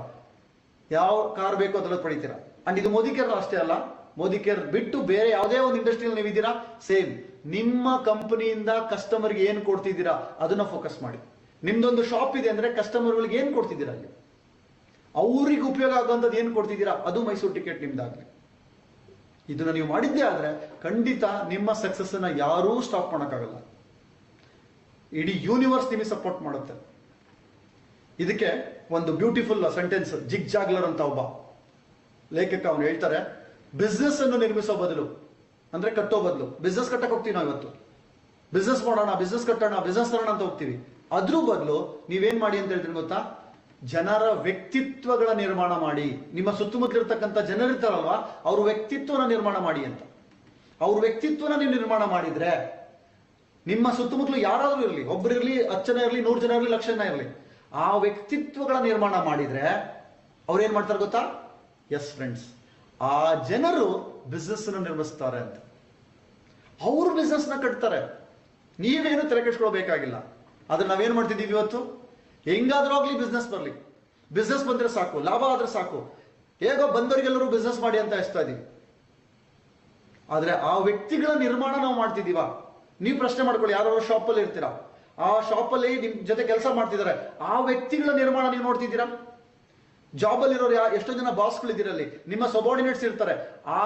ಯಾವ ಕಾರ್ ಬೇಕೋ ಅದೆಲ್ಲ ಪಡಿತೀರಾ. ಅಂಡ್ ಇದು ಮೋದಿ ಕೇರ್ ಅಷ್ಟೇ ಅಲ್ಲ, ಮೋದಿ ಕೇರ್ ಬಿಟ್ಟು ಬೇರೆ ಯಾವುದೇ ಒಂದು ಇಂಡಸ್ಟ್ರಿಯಲ್ಲಿ ನೀವು ಇದ್ದೀರಾ, ಸೇಮ್ ನಿಮ್ಮ ಕಂಪನಿಯಿಂದ ಕಸ್ಟಮರ್ಗೆ ಏನ್ ಕೊಡ್ತಿದ್ದೀರಾ ಅದನ್ನ ಫೋಕಸ್ ಮಾಡಿ. ನಿಮ್ದೊಂದು ಶಾಪ್ ಇದೆ ಅಂದ್ರೆ ಕಸ್ಟಮರ್ಗಳಿಗೆ ಏನ್ ಕೊಡ್ತಿದ್ದೀರಾ, ಅಲ್ಲಿ ಅವ್ರಿಗೆ ಉಪಯೋಗ ಆಗುವಂಥದ್ದು ಏನ್ ಕೊಡ್ತಿದ್ದೀರಾ, ಅದು ಮೈಸೂರು ಟಿಕೆಟ್ ನಿಮ್ದಾಗ್ಲಿ. ಇದನ್ನ ನೀವು ಮಾಡಿದ್ದೇ ಆದ್ರೆ ಖಂಡಿತ ನಿಮ್ಮ ಸಕ್ಸಸ್ ಅನ್ನ ಯಾರೂ ಸ್ಟಾಪ್ ಮಾಡೋಕ್ಕಾಗಲ್ಲ. ಇಡೀ ಯೂನಿವರ್ಸ್ ನಿಮಗೆ ಸಪೋರ್ಟ್ ಮಾಡುತ್ತೆ. ಇದಕ್ಕೆ ಒಂದು ಬ್ಯೂಟಿಫುಲ್ ಸೆಂಟೆನ್ಸ್ ಜಿಗ್ ಜಾಗ್ಲರ್ ಅಂತ ಒಬ್ಬ ಲೇಖಕ ಅವನು ಹೇಳ್ತಾರೆ, ಬಿಸ್ನೆಸ್ ಅನ್ನು ನಿರ್ಮಿಸೋ ಬದಲು ಅಂದ್ರೆ ಕಟ್ಟೋ ಬದಲು, ಬಿಸ್ನೆಸ್ ಕಟ್ಟಕ್ಕೆ ಹೋಗ್ತೀವಿ ನಾವು ಇವತ್ತು, ಬಿಸ್ನೆಸ್ ಮಾಡೋಣ, ಬಿಸ್ನೆಸ್ ಕಟ್ಟೋಣ, ಬಿಸ್ನೆಸ್ ತರೋಣ ಅಂತ ಹೋಗ್ತೀವಿ. ಅದ್ರ ಬದಲು ನೀವೇನ್ ಮಾಡಿ ಅಂತ ಹೇಳ್ತೀನಿ ಗೊತ್ತಾ, ಜನರ ವ್ಯಕ್ತಿತ್ವಗಳ ನಿರ್ಮಾಣ ಮಾಡಿ. ನಿಮ್ಮ ಸುತ್ತಮುತ್ತಲಿರ್ತಕ್ಕಂಥ ಜನರಿರ್ತಾರಲ್ವಾ, ಅವ್ರ ವ್ಯಕ್ತಿತ್ವನ ನಿರ್ಮಾಣ ಮಾಡಿ ಅಂತ. ಅವ್ರ ವ್ಯಕ್ತಿತ್ವನ ನೀವು ನಿರ್ಮಾಣ ಮಾಡಿದ್ರೆ ನಿಮ್ಮ ಸುತ್ತಮುತ್ತಲು ಯಾರಾದ್ರೂ ಇರಲಿ, ಒಬ್ಬರಿರ್ಲಿ, 10 ಜನ ಇರಲಿ, 100 ಜನ ಇರಲಿ, 1,00,000 ಜನ ಇರಲಿ, ಆ ವ್ಯಕ್ತಿತ್ವಗಳ ನಿರ್ಮಾಣ ಮಾಡಿದ್ರೆ ಅವ್ರು ಏನ್ ಮಾಡ್ತಾರೆ ಗೊತ್ತಾ, ಎಸ್ ಫ್ರೆಂಡ್ಸ್, ಆ ಜನರು ಬಿಸ್ನೆಸ್ ನಿರ್ಮಿಸ್ತಾರೆ ಅಂತ. ಅವರು ಬಿಸ್ನೆಸ್ ನ ಕಟ್ತಾರೆ. ನೀವೇನು ತಲೆ ಕೆಡಿಸ್ಕೊಳ್ಬೇಕಾಗಿಲ್ಲ. ಆದ್ರೆ ನಾವೇನ್ ಮಾಡ್ತಿದ್ದೀವಿ ಇವತ್ತು, ಹೆಂಗಾದ್ರೂ ಆಗ್ಲಿ ಬಿಸ್ನೆಸ್ ಬರ್ಲಿ, ಬಿಸ್ನೆಸ್ ಬಂದ್ರೆ ಸಾಕು, ಲಾಭ ಆದ್ರೆ ಸಾಕು, ಹೇಗೋ ಬಂದವರಿಗೆಲ್ಲರೂ ಬಿಸ್ನೆಸ್ ಮಾಡಿ ಅಂತ ಇಸ್ತಾ ಇದೀವಿ. ಆದ್ರೆ ಆ ವ್ಯಕ್ತಿಗಳ ನಿರ್ಮಾಣ ನಾವು ಮಾಡ್ತಿದೀವ? ನೀವು ಪ್ರಶ್ನೆ ಮಾಡ್ಕೊಳ್ಳಿ, ಯಾರೋ ಶಾಪ್ ಅಲ್ಲಿ ಇರ್ತೀರಾ, ಆ ಶಾಪ್ ಅಲ್ಲಿ ನಿಮ್ ಜೊತೆ ಕೆಲಸ ಮಾಡ್ತಿದ್ದಾರೆ, ಆ ವ್ಯಕ್ತಿಗಳ ನಿರ್ಮಾಣ ನೀವು ನೋಡ್ತಿದ್ದೀರಾ? ಜಾಬ್ ಅಲ್ಲಿ ಇರೋರು ಎಷ್ಟೋ ಜನ ಬಾಸ್ಗಳಿದ್ದೀರಲ್ಲಿ, ನಿಮ್ಮ ಸಬಾರ್ಡಿನೇಟ್ಸ್ ಇರ್ತಾರೆ,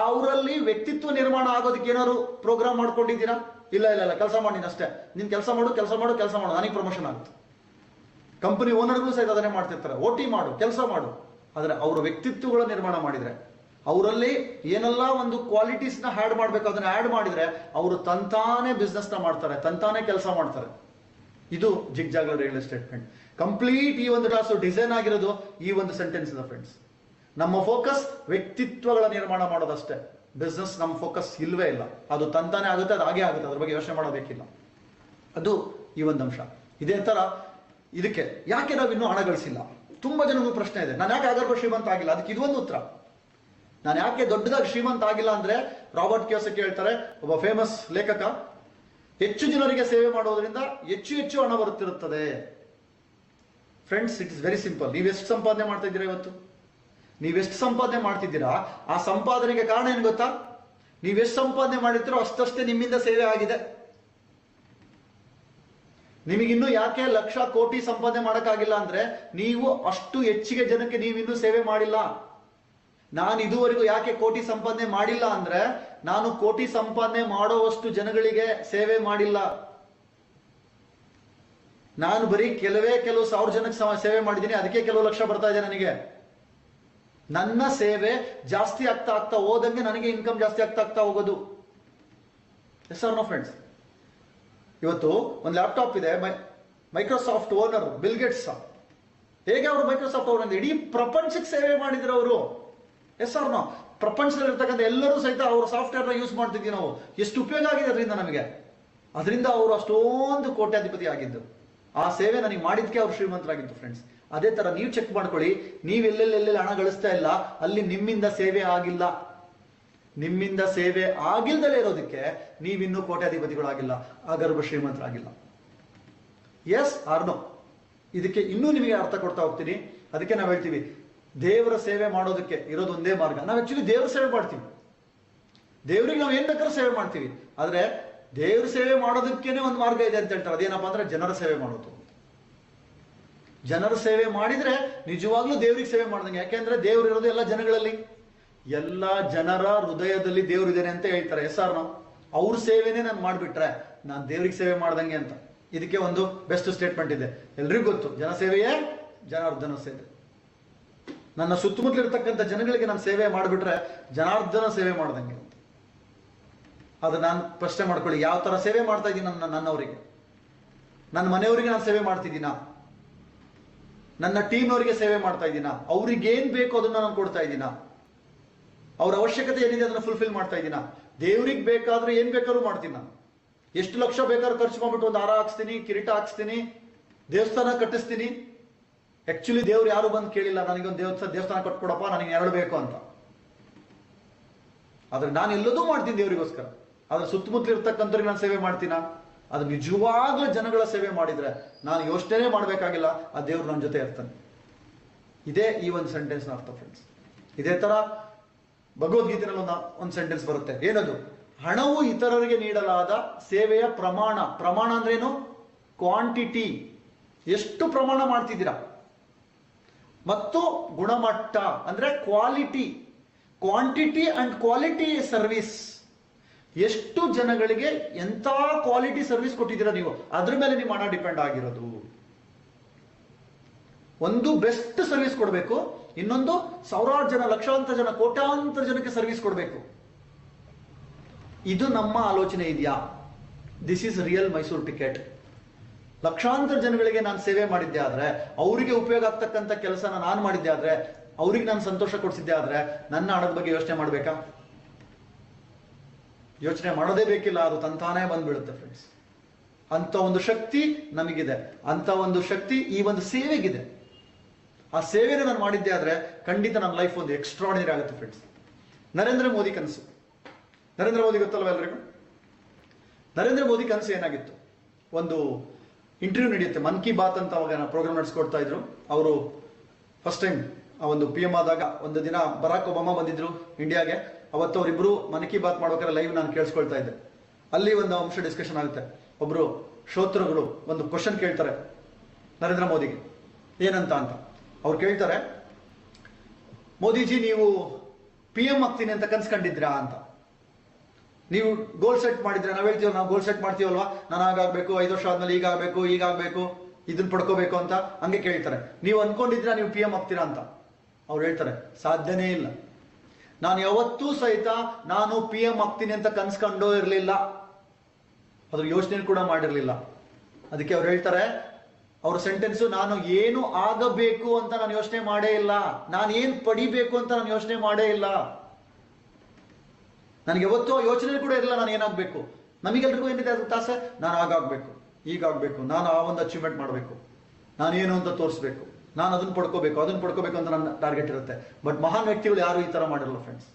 ಅವರಲ್ಲಿ ವ್ಯಕ್ತಿತ್ವ ನಿರ್ಮಾಣ ಆಗೋದಕ್ಕೆ ಏನಾದ್ರು ಪ್ರೋಗ್ರಾಮ್ ಮಾಡ್ಕೊಂಡಿದ್ದೀರಾ? ಇಲ್ಲ ಇಲ್ಲ ಇಲ್ಲ, ಕೆಲಸ ಮಾಡಿ ಅಷ್ಟೇ, ನೀನ್ ಕೆಲಸ ಮಾಡು ಕೆಲಸ ಮಾಡು ಕೆಲಸ ಮಾಡು, ನನಗೆ ಪ್ರಮೋಷನ್ ಆಗುತ್ತೆ. ಕಂಪನಿ ಓನರ್ಗಳು ಸಹಿತ ಅದನ್ನೇ ಮಾಡ್ತಿರ್ತಾರೆ, ಓಟಿ ಮಾಡು, ಕೆಲಸ ಮಾಡು. ಆದ್ರೆ ಅವರ ವ್ಯಕ್ತಿತ್ವಗಳ ನಿರ್ಮಾಣ ಮಾಡಿದ್ರೆ, ಅವರಲ್ಲಿ ಏನೆಲ್ಲ ಒಂದು ಕ್ವಾಲಿಟೀಸ್ ನ ಆಡ್ ಮಾಡ್ಬೇಕು ಅದನ್ನ ಆಡ್ ಮಾಡಿದ್ರೆ ಅವರು ತಂತಾನೆ ಬಿಸ್ನೆಸ್ ನ ಮಾಡ್ತಾರೆ, ತಂತಾನೆ ಕೆಲಸ ಮಾಡ್ತಾರೆ. ಇದು ಜಿಗ್ ಜಾಗ್ಲರ್ ರಿಯಲ್ ಸ್ಟೇಟ್ಮೆಂಟ್. ಕಂಪ್ಲೀಟ್ ಈ ಒಂದು ಕ್ಲಾಸ್ ಡಿಸೈನ್ ಆಗಿರೋದು ಈ ಒಂದು ಸೆಂಟೆನ್ಸ್ ಇದೆ ಫ್ರೆಂಡ್ಸ್. ನಮ್ಮ ಫೋಕಸ್ ವ್ಯಕ್ತಿತ್ವಗಳ ನಿರ್ಮಾಣ ಮಾಡೋದಷ್ಟೇ. ಬಿಸ್ನೆಸ್ ನಮ್ಮ ಫೋಕಸ್ ಇಲ್ವೇ ಇಲ್ಲ. ಅದು ತಂತಾನೆ ಆಗುತ್ತೆ, ಅದು ಹಾಗೆ ಆಗುತ್ತೆ, ಅದ್ರ ಬಗ್ಗೆ ಯೋಚನೆ ಮಾಡೋಬೇಕಿಲ್ಲ. ಅದು ಈ ಒಂದು ಅಂಶ. ಇದೇ ತರ ಇದಕ್ಕೆ ಯಾಕೆ ನಾವಿನ್ನೂ ಹಣ ಗಳಿಸಿಲ್ಲ, ತುಂಬಾ ಜನಗೂ ಪ್ರಶ್ನೆ ಇದೆ. ನಾನು ಯಾಕೆ ಆಗರ್ಭ ಶ್ರೀಮಂತ ಆಗಿಲ್ಲ? ಅದಕ್ಕೆ ಇದೊಂದು ಉತ್ತರ. ನಾನು ಯಾಕೆ ದೊಡ್ಡದಾಗಿ ಶ್ರೀಮಂತ ಆಗಿಲ್ಲ ಅಂದ್ರೆ, ರಾಬರ್ಟ್ ಕಿಯೋಸಕಿ ಹೇಳ್ತಾರೆ, ಒಬ್ಬ ಫೇಮಸ್ ಲೇಖಕ, ಹೆಚ್ಚು ಜನರಿಗೆ ಸೇವೆ ಮಾಡೋದ್ರಿಂದ ಹೆಚ್ಚು ಹೆಚ್ಚು ಹಣ ಬರುತ್ತಿರುತ್ತದೆ. Friends, it is very simple. ನೀವೆಷ್ಟು ಸಂಪಾದನೆ ಮಾಡ್ತಾ ಇದ್ದೀರಾ ಇವತ್ತು? ನೀವೆಷ್ಟು ಸಂಪಾದನೆ ಮಾಡ್ತಿದ್ದೀರಾ, ಆ ಸಂಪಾದನೆಗೆ ಕಾರಣ ಏನು ಗೊತ್ತಾ? ನೀವೆಷ್ಟು ಸಂಪಾದನೆ ಮಾಡಿರ್ತೀರೋ ಅಷ್ಟಷ್ಟೇ ನಿಮ್ಮಿಂದ ಸೇವೆ ಆಗಿದೆ. ನಿಮಗಿನ್ನೂ ಯಾಕೆ ಲಕ್ಷ ಕೋಟಿ ಸಂಪಾದನೆ ಮಾಡಕ್ಕಾಗಿಲ್ಲ ಅಂದ್ರೆ, ನೀವು ಅಷ್ಟು ಹೆಚ್ಚಿಗೆ ಜನಕ್ಕೆ ನೀವಿನ್ನೂ ಸೇವೆ ಮಾಡಿಲ್ಲ. ನಾನು ಇದುವರೆಗೂ ಯಾಕೆ ಕೋಟಿ ಸಂಪಾದನೆ ಮಾಡಿಲ್ಲ ಅಂದ್ರೆ, ನಾನು ಕೋಟಿ ಸಂಪಾದನೆ ಮಾಡೋವಷ್ಟು ಜನಗಳಿಗೆ ಸೇವೆ ಮಾಡಿಲ್ಲ. ನಾನು ಬರೀ ಕೆಲವು ಸಾವಿರ ಜನಕ್ಕೆ ಸೇವೆ ಮಾಡಿದ್ದೀನಿ, ಅದಕ್ಕೆ ಕೆಲವು ಲಕ್ಷ ಬರ್ತಾ ಇದೆ ನನಗೆ. ನನ್ನ ಸೇವೆ ಜಾಸ್ತಿ ಆಗ್ತಾ ಆಗ್ತಾ ಹೋದಂಗೆ ನನಗೆ ಇನ್ಕಮ್ ಜಾಸ್ತಿ ಆಗ್ತಾ ಆಗ್ತಾ ಹೋಗೋದು. Yes or no friends? ಇವತ್ತು ಒಂದು ಲ್ಯಾಪ್ಟಾಪ್ ಇದೆ, ಮೈಕ್ರೋಸಾಫ್ಟ್ ಓನರ್ ಬಿಲ್ ಗೇಟ್ಸ್. ಹೇಗೆ ಅವರು ಮೈಕ್ರೋಸಾಫ್ಟ್ ಓನರ್ ಇಡೀ ಪ್ರಪಂಚಕ್ಕೆ ಸೇವೆ ಮಾಡಿದ್ರು ಅವರು. Yes or no? ಪ್ರಪಂಚದಲ್ಲಿ ಇರ್ತಕ್ಕಂಥ ಎಲ್ಲರೂ ಸಹಿತ ಅವ್ರ ಸಾಫ್ಟ್ವೇರ್ ನ ಯೂಸ್ ಮಾಡ್ತಿದ್ವಿ ನಾವು. ಎಷ್ಟು ಉಪಯೋಗ ಆಗಿದೆ ಅದರಿಂದ ನಮಗೆ. ಅದರಿಂದ ಅವರು ಅಷ್ಟೊಂದು ಕೋಟ್ಯಾಧಿಪತಿ ಆಗಿದ್ದು, ಆ ಸೇವೆ ನನಗೆ ಮಾಡಿದ್ಕೆ ಅವ್ರು ಶ್ರೀಮಂತರಾಗಿದ್ದು ಫ್ರೆಂಡ್ಸ್. ಅದೇ ತರ ನೀವು ಚೆಕ್ ಮಾಡ್ಕೊಳ್ಳಿ, ನೀವೆಲ್ಲೆಲ್ಲೆಲ್ಲಿ ಹಣ ಗಳಿಸ್ತಾ ಇಲ್ಲ, ಅಲ್ಲಿ ನಿಮ್ಮಿಂದ ಸೇವೆ ಆಗಿಲ್ಲ. ನಿಮ್ಮಿಂದ ಸೇವೆ ಆಗಿಲ್ದಲೇ ಇರೋದಕ್ಕೆ ನೀವಿನ್ನೂ ಕೋಟ್ಯಾಧಿಪತಿಗಳಾಗಿಲ್ಲ, ಆಗರ್ಭ ಶ್ರೀಮಂತರಾಗಿಲ್ಲ. Yes or no? ಇದಕ್ಕೆ ಇನ್ನೂ ನಿಮಗೆ ಅರ್ಥ ಕೊಡ್ತಾ ಹೋಗ್ತೀನಿ. ಅದಕ್ಕೆ ನಾವು ಹೇಳ್ತೀವಿ, ದೇವರ ಸೇವೆ ಮಾಡೋದಕ್ಕೆ ಇರೋದು ಒಂದೇ ಮಾರ್ಗ. ನಾವು ಆಕ್ಚುಲಿ ದೇವರ ಸೇವೆ ಮಾಡ್ತೀವಿ, ದೇವರಿಗೆ ನಾವು ಏನ್ ಬೇಕಾದ್ರೂ ಸೇವೆ ಮಾಡ್ತೀವಿ. ಆದ್ರೆ ದೇವ್ರ ಸೇವೆ ಮಾಡೋದಕ್ಕೇನೆ ಒಂದು ಮಾರ್ಗ ಇದೆ ಅಂತ ಹೇಳ್ತಾರೆ. ಅದೇನಪ್ಪಾ ಅಂದ್ರೆ ಜನರ ಸೇವೆ ಮಾಡೋದು. ಜನರ ಸೇವೆ ಮಾಡಿದ್ರೆ ನಿಜವಾಗ್ಲೂ ದೇವ್ರಿಗೆ ಸೇವೆ ಮಾಡ್ದಂಗೆ. ಯಾಕೆಂದ್ರೆ ದೇವ್ರು ಇರೋದು ಎಲ್ಲ ಜನಗಳಲ್ಲಿ, ಎಲ್ಲ ಜನರ ಹೃದಯದಲ್ಲಿ ದೇವ್ರು ಇದ್ದೇನೆ ಅಂತ ಹೇಳ್ತಾರೆ. Yes or no? ಅವ್ರ ಸೇವೆನೇ ನಾನು ಮಾಡ್ಬಿಟ್ರೆ ನಾನು ದೇವ್ರಿಗೆ ಸೇವೆ ಮಾಡ್ದಂಗೆ ಅಂತ. ಇದಕ್ಕೆ ಒಂದು ಬೆಸ್ಟ್ ಸ್ಟೇಟ್ಮೆಂಟ್ ಇದೆ, ಎಲ್ರಿಗೂ ಗೊತ್ತು, ಜನ ಸೇವೆಯೇ ಜನಾರ್ದನ ಸೇವೆ. ನನ್ನ ಸುತ್ತಮುತ್ತಲಿರ್ತಕ್ಕಂಥ ಜನಗಳಿಗೆ ನಾನು ಸೇವೆ ಮಾಡಿಬಿಟ್ರೆ ಜನಾರ್ದನ ಸೇವೆ ಮಾಡ್ದಂಗೆ ಅಂತ. ಅದು ನಾನು ಪ್ರಶ್ನೆ ಮಾಡ್ಕೊಳ್ಳಿ, ಯಾವ ತರ ಸೇವೆ ಮಾಡ್ತಾ ಇದ್ದೀನಿ ನನ್ನವರಿಗೆ? ನನ್ನ ಮನೆಯವರಿಗೆ ನಾನು ಸೇವೆ ಮಾಡ್ತಿದ್ದೀನಾ? ನನ್ನ ಟೀಮ್ನವರಿಗೆ ಸೇವೆ ಮಾಡ್ತಾ ಇದ್ದೀನಾ? ಅವ್ರಿಗೆ ಏನ್ ಬೇಕು ಅದನ್ನ ನಾನು ಕೊಡ್ತಾ ಇದ್ದೀನಾ? ಅವ್ರ ಅವಶ್ಯಕತೆ ಏನಿದೆ ಅದನ್ನ ಫುಲ್ಫಿಲ್ ಮಾಡ್ತಾ ಇದ್ದೀನ. ದೇವ್ರಿಗೆ ಬೇಕಾದ್ರೆ ಏನ್ ಬೇಕಾದ್ರೂ ಮಾಡ್ತೀನಿ ನಾನು. ಎಷ್ಟು ಲಕ್ಷ ಬೇಕಾದ್ರೂ ಖರ್ಚು ಮಾಡ್ಬಿಟ್ಟು ಒಂದು ಹಾರ ಹಾಕ್ಸ್ತೀನಿ, ಕಿರೀಟ ಹಾಕ್ಸ್ತೀನಿ, ದೇವಸ್ಥಾನ ಕಟ್ಟಿಸ್ತೀನಿ. ಆಕ್ಚುಲಿ ದೇವ್ರು ಯಾರು ಬಂದು ಕೇಳಿಲ್ಲ ನನಗೊಂದು ದೇವಸ್ಥಾನ ಕಟ್ಕೊಡಪ್ಪ, ನನಗೆ 2 ಬೇಕು ಅಂತ. ಆದ್ರೆ ನಾನು ಎಲ್ಲದೂ ಮಾಡ್ತೀನಿ ದೇವರಿಗೋಸ್ಕರ. ಆದ್ರೆ ಸುತ್ತಮುತ್ತಲು ಇರ್ತಕ್ಕಂಥವ್ರಿಗೆ ನಾನು ಸೇವೆ ಮಾಡ್ತೀನ? ಅದು ನಿಜವಾಗ್ಲೂ ಜನಗಳ ಸೇವೆ ಮಾಡಿದ್ರೆ ನಾನು ಯೋಚನೆ ಮಾಡ್ಬೇಕಾಗಿಲ್ಲ, ಆ ದೇವ್ರು ನನ್ನ ಜೊತೆ ಇರ್ತಾನೆ. ಇದೇ ಈ ಒಂದು ಸೆಂಟೆನ್ಸ್ ಅರ್ಥ ಫ್ರೆಂಡ್ಸ್. ಇದೇ ತರ ಭಗವದ್ಗೀತೆನಲ್ಲಿ ಒಂದು ಸೆಂಟೆನ್ಸ್ ಬರುತ್ತೆ. ಏನದು? ಹಣವು ಇತರರಿಗೆ ನೀಡಲಾದ ಸೇವೆಯ ಪ್ರಮಾಣ. ಪ್ರಮಾಣ ಅಂದ್ರೆ ಏನು? ಕ್ವಾಂಟಿಟಿ. ಎಷ್ಟು ಪ್ರಮಾಣ ಮಾಡ್ತಿದ್ದೀರಾ. ಮತ್ತು ಗುಣಮಟ್ಟ ಅಂದ್ರೆ quality. Quantity and quality service. ಎಷ್ಟು ಜನಗಳಿಗೆ ಎಂತ ಕ್ವಾಲಿಟಿ ಸರ್ವಿಸ್ ಕೊಟ್ಟಿದ್ದೀರಾ ನೀವು, ಅದ್ರ ಮೇಲೆ ನಿಮ್ಮ ಹಣ ಡಿಪೆಂಡ್ ಆಗಿರೋದು. ಒಂದು ಬೆಸ್ಟ್ ಸರ್ವಿಸ್ ಕೊಡಬೇಕು, ಇನ್ನೊಂದು ಸಾವಿರಾರು ಜನ, ಲಕ್ಷಾಂತರ ಜನ, ಕೋಟ್ಯಾಂತರ ಜನಕ್ಕೆ ಸರ್ವಿಸ್ ಕೊಡಬೇಕು. ಇದು ನಮ್ಮ ಆಲೋಚನೆ ಇದೆಯಾ? This is real Mysuru ticket. ಲಕ್ಷಾಂತರ ಜನಗಳಿಗೆ ನಾನು ಸೇವೆ ಮಾಡಿದ್ದೆ ಆದ್ರೆ, ಅವರಿಗೆ ಉಪಯೋಗ ಆಗ್ತಕ್ಕಂಥ ಕೆಲಸನ ನಾನು ಮಾಡಿದ್ದೆ ಆದ್ರೆ, ಅವ್ರಿಗೆ ನಾನು ಸಂತೋಷ ಕೊಡಿಸಿದ್ದೆ ಆದ್ರೆ, ನನ್ನ ಹಣದ ಬಗ್ಗೆ ಯೋಚನೆ ಮಾಡ್ಬೇಕಾ? ಯೋಚನೆ ಮಾಡೋದೇ ಬೇಕಿಲ್ಲ, ಅದು ತಂತಾನೇ ಬಂದ್ಬಿಡುತ್ತೆ ಫ್ರೆಂಡ್ಸ್. ಅಂತ ಒಂದು ಶಕ್ತಿ ನಮಗಿದೆ, ಅಂತ ಒಂದು ಶಕ್ತಿ ಈ ಒಂದು ಸೇವೆಗಿದೆ. ಆ ಸೇವೆನ ನಾನು ಮಾಡಿದ್ದೆ ಆದ್ರೆ ಖಂಡಿತ ನನ್ನ ಲೈಫ್ ಒಂದು ಎಕ್ಸ್ಟ್ರಾರ್ಡಿನರಿ ಆಗುತ್ತೆ ಫ್ರೆಂಡ್ಸ್. ನರೇಂದ್ರ ಮೋದಿ ಕನಸು. ನರೇಂದ್ರ ಮೋದಿ ಗೊತ್ತಲ್ವ ಎಲ್ರಿಗೂ? ನರೇಂದ್ರ ಮೋದಿ ಕನಸು ಏನಾಗಿತ್ತು? ಒಂದು ಇಂಟರ್ವ್ಯೂ ನಡೆಯುತ್ತೆ, ಮನ್ ಕಿ ಬಾತ್ ಅಂತ ಅವಾಗ ಪ್ರೋಗ್ರಾಮ್ ನಡೆಸ್ಕೊಡ್ತಾ ಇದ್ರು. ಅವರು ಫಸ್ಟ್ ಟೈಮ್ ಆ ಒಂದು PM ಆದಾಗ ಒಂದು ದಿನ ಬರಾಕ್ ಒಬಾಮಾ ಬಂದಿದ್ರು ಇಂಡಿಯಾಗೆ. ಅವತ್ತು ಅವರಿಬ್ರು ಮನ್ ಕಿ ಬಾತ್ ಮಾಡ್ಬೇಕಾದ್ರೆ ಲೈವ್ ನಾನು ಕೇಳಿಸ್ಕೊಳ್ತಾ ಇದ್ದೆ. ಅಲ್ಲಿ ಒಂದು ಅಂಶ ಡಿಸ್ಕಷನ್ ಆಗುತ್ತೆ. ಒಬ್ರು ಶ್ರೋತೃಗಳು ಒಂದು ಕ್ವಶನ್ ಕೇಳ್ತಾರೆ ನರೇಂದ್ರ ಮೋದಿಗೆ, ಏನಂತ ಅಂತ. ಅವ್ರು ಕೇಳ್ತಾರೆ, ಮೋದಿಜಿ ನೀವು PM ಆಗ್ತೀನಿ ಅಂತ ಕನ್ಸ್ಕೊಂಡಿದ್ರಾ ಅಂತ. ನೀವು ಗೋಲ್ ಸೆಟ್ ಮಾಡಿದ್ರೆ, ನಾವ್ ಹೇಳ್ತೀವಿ ನಾವು ಗೋಲ್ ಸೆಟ್ ಮಾಡ್ತೀವಲ್ವಾ, ನಾನು ಆಗಾಗಬೇಕು, 5 ವರ್ಷ ಆದ್ಮೇಲೆ ಈಗ ಆಗ್ಬೇಕು, ಇದನ್ನ ಪಡ್ಕೋಬೇಕು ಅಂತ. ಹಂಗೆ ಕೇಳ್ತಾರೆ, ನೀವು ಅನ್ಕೊಂಡಿದ್ರ ನೀವು PM ಆಗ್ತೀರಾ ಅಂತ. ಅವ್ರು ಹೇಳ್ತಾರೆ, ಸಾಧ್ಯನೇ ಇಲ್ಲ, ನಾನು ಯಾವತ್ತೂ ಸಹಿತ ನಾನು PM ಆಗ್ತೀನಿ ಅಂತ ಕನ್ಸ್ಕೊಂಡೋ ಇರಲಿಲ್ಲ, ಅದ್ರ ಯೋಚನೆ ಕೂಡ ಮಾಡಿರ್ಲಿಲ್ಲ. ಅದಕ್ಕೆ ಅವ್ರು ಹೇಳ್ತಾರೆ, ಅವ್ರ ಸೆಂಟೆನ್ಸು, ನಾನು ಏನು ಆಗಬೇಕು ಅಂತ ನಾನು ಯೋಚನೆ ಮಾಡೇ ಇಲ್ಲ, ನಾನು ಏನ್ ಪಡಿಬೇಕು ಅಂತ ನಾನು ಯೋಚನೆ ಮಾಡೇ ಇಲ್ಲ. ನನಗೆ ಯಾವತ್ತೂ ಯೋಚನೆ ಕೂಡ ಇರಲಿಲ್ಲ ನಾನು ಏನಾಗಬೇಕು. ನಮಗೆಲ್ರಿಗೂ ಏನಿದೆ ಅದು ತಾಸೆ, ನಾನು ಆಗಾಗಬೇಕು, ಈಗಾಗಬೇಕು, ನಾನು ಆ ಒಂದು ಅಚೀವ್ಮೆಂಟ್ ಮಾಡಬೇಕು, ನಾನೇನು ಅಂತ ತೋರಿಸ್ಬೇಕು, ನಾನು ಅದನ್ನ ಪಡ್ಕೋಬೇಕು ಅಂತ ನನ್ನ ಟಾರ್ಗೆಟ್ ಇರುತ್ತೆ. ಬಟ್ ಮಹಾನ್ ವ್ಯಕ್ತಿಗಳು ಯಾರು ಈ ತರ ಮಾಡಿರಲ್ಲ ಫ್ರೆಂಡ್ಸ್.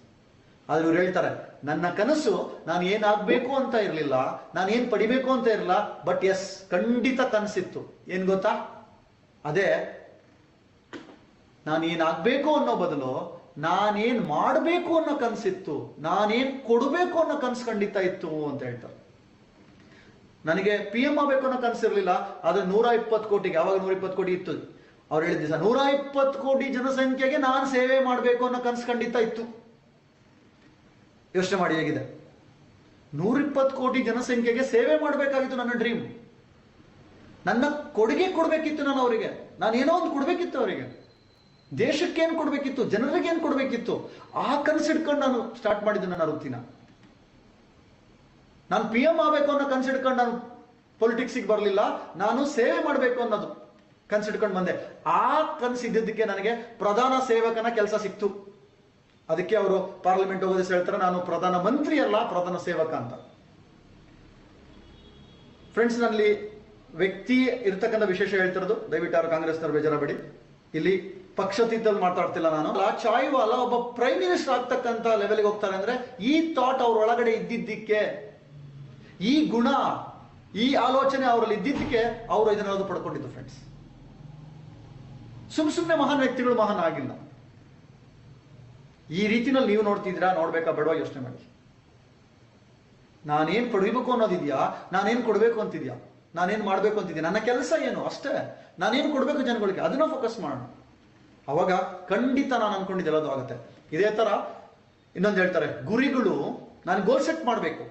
ಆದ್ರೆ ಇವ್ರು ಹೇಳ್ತಾರೆ, ನನ್ನ ಕನಸು ನಾನು ಏನಾಗಬೇಕು ಅಂತ ಇರಲಿಲ್ಲ, ನಾನು ಏನ್ ಪಡಿಬೇಕು ಅಂತ ಇರಲಿಲ್ಲ, ಬಟ್ ಎಸ್ ಖಂಡಿತ ಕನಸಿತ್ತು. ಏನ್ ಗೊತ್ತಾ? ಅದೇ ನಾನು ಏನಾಗಬೇಕು ಅನ್ನೋ ಬದಲು ನಾನೇನ್ ಮಾಡಬೇಕು ಅನ್ನೋ ಕನಸಿತ್ತು, ನಾನೇನ್ ಕೊಡಬೇಕು ಅನ್ನೋ ಕನಸು ಖಂಡಿತ ಇತ್ತು ಅಂತ ಹೇಳ್ತಾರೆ. ನನಗೆ PM ಆಗಬೇಕು ಅನ್ನೋ ಕನಸಿರ್ಲಿಲ್ಲ, ಆದ್ರೆ 120 ಕೋಟಿಗೆ, ಯಾವಾಗ 120 ಕೋಟಿ ಇತ್ತು ಅವ್ರು ಹೇಳಿದ ದಿವಸ, 120 ಕೋಟಿ ಜನಸಂಖ್ಯೆಗೆ ನಾನು ಸೇವೆ ಮಾಡಬೇಕು ಅನ್ನೋ ಕನಸು ಖಂಡಿತ ಇತ್ತು. ಯೋಚನೆ ಮಾಡಿ ಹೇಗಿದೆ. 120 ಕೋಟಿ ಜನಸಂಖ್ಯೆಗೆ ಸೇವೆ ಮಾಡಬೇಕಾಗಿತ್ತು ನನ್ನ ಡ್ರೀಮ್. ನನ್ನ ಕೊಡುಗೆ ಕೊಡ್ಬೇಕಿತ್ತು ನಾನು ಅವರಿಗೆ, ನಾನು ಏನೋ ಒಂದು ಕೊಡ್ಬೇಕಿತ್ತು ಅವರಿಗೆ, ದೇಶಕ್ಕೆ ಏನ್ ಕೊಡ್ಬೇಕಿತ್ತು, ಜನರಿಗೆ ಏನ್ ಕೊಡ್ಬೇಕಿತ್ತು. ಆ ಕನಸು ಇಟ್ಕೊಂಡು ನಾನು ಸ್ಟಾರ್ಟ್ ಮಾಡಿದ್ದು ನನ್ನ ವೃತ್ತಿನ. ನಾನು PM ಆಗಬೇಕು ಅನ್ನೋ ಕನಸು ಇಟ್ಕೊಂಡು ನಾನು ಪೊಲಿಟಿಕ್ಸಿಗೆ ಬರಲಿಲ್ಲ, ನಾನು ಸೇವೆ ಮಾಡಬೇಕು ಅನ್ನೋದು ಕನಸು ಇಟ್ಕೊಂಡು ಬಂದೆ. ಆ ಕನಸು ಇದ್ದಿದ್ದಕ್ಕೆ ನನಗೆ ಪ್ರಧಾನ ಸೇವಕನ ಕೆಲಸ ಸಿಕ್ತು. ಅದಕ್ಕೆ ಅವರು ಪಾರ್ಲಿಮೆಂಟ್ ಹೋಗೋದೇ ಹೇಳ್ತಾರೆ, ನಾನು ಪ್ರಧಾನ ಮಂತ್ರಿ ಅಲ್ಲ, ಪ್ರಧಾನ ಸೇವಕ ಅಂತ. ಫ್ರೆಂಡ್ಸ್, ನಲ್ಲಿ ವ್ಯಕ್ತಿ ಇರ್ತಕ್ಕಂಥ ವಿಶೇಷ ಹೇಳ್ತಿರೋದು, ದಯವಿಟ್ಟು ಯಾರು ಕಾಂಗ್ರೆಸ್ನವ್ರು ಬೇಜಾರಬೇಡಿ. ಇಲ್ಲಿ ಪಕ್ಷಾತೀತದಲ್ಲಿ ಮಾತಾಡ್ತಿಲ್ಲ ನಾನು. ಚಾಯ್ವಾಲ ಒಬ್ಬ ಪ್ರೈಮ್ ಮಿನಿಸ್ಟರ್ ಆಗ್ತಕ್ಕಂಥ ಲೆವೆಲ್ಗೆ ಹೋಗ್ತಾರೆ ಅಂದ್ರೆ ಈ ಥಾಟ್ ಅವ್ರ ಒಳಗಡೆ ಇದ್ದಿದ್ದಕ್ಕೆ, ಈ ಗುಣ, ಈ ಆಲೋಚನೆ ಅವರಲ್ಲಿ ಇದ್ದಿದ್ದಕ್ಕೆ ಅವರು ಇದನ್ನೆಲ್ಲ ಪಡ್ಕೊಂಡಿದ್ದು ಫ್ರೆಂಡ್ಸ್. ಸುಮ್ಮನೆ ಮಹಾನ್ ವ್ಯಕ್ತಿಗಳು ಮಹಾನ್ ಆಗಿಲ್ಲ. ಈ ರೀತಿನಲ್ಲಿ ನೀವು ನೋಡ್ತಿದ್ದೀರಾ, ನೋಡ್ಬೇಕಾ ಬೇಡವಾ ಯೋಚನೆ ಮಾಡಿ. ನಾನೇನ್ ಪಡಿಬೇಕು ಅನ್ನೋದಿದ್ಯಾ, ನಾನೇನ್ ಕೊಡ್ಬೇಕು ಅಂತಿದ್ಯಾ, ನಾನೇನ್ ಮಾಡ್ಬೇಕು ಅಂತಿದ್ಯಾ, ನನ್ನ ಕೆಲಸ ಏನು ಅಷ್ಟೇ, ನಾನೇನ್ ಕೊಡ್ಬೇಕು ಜನಗಳಿಗೆ, ಅದನ್ನ ಫೋಕಸ್ ಮಾಡೋಣ. ಅವಾಗ ಖಂಡಿತ ನಾನು ಅನ್ಕೊಂಡಿದ್ದೆಲ್ಲ ಅದು ಆಗುತ್ತೆ. ಇದೇ ತರ ಇನ್ನೊಂದು ಹೇಳ್ತಾರೆ, ಗುರಿಗಳು, ನಾನು ಗೋಲ್ ಸೆಟ್ ಮಾಡಬೇಕು,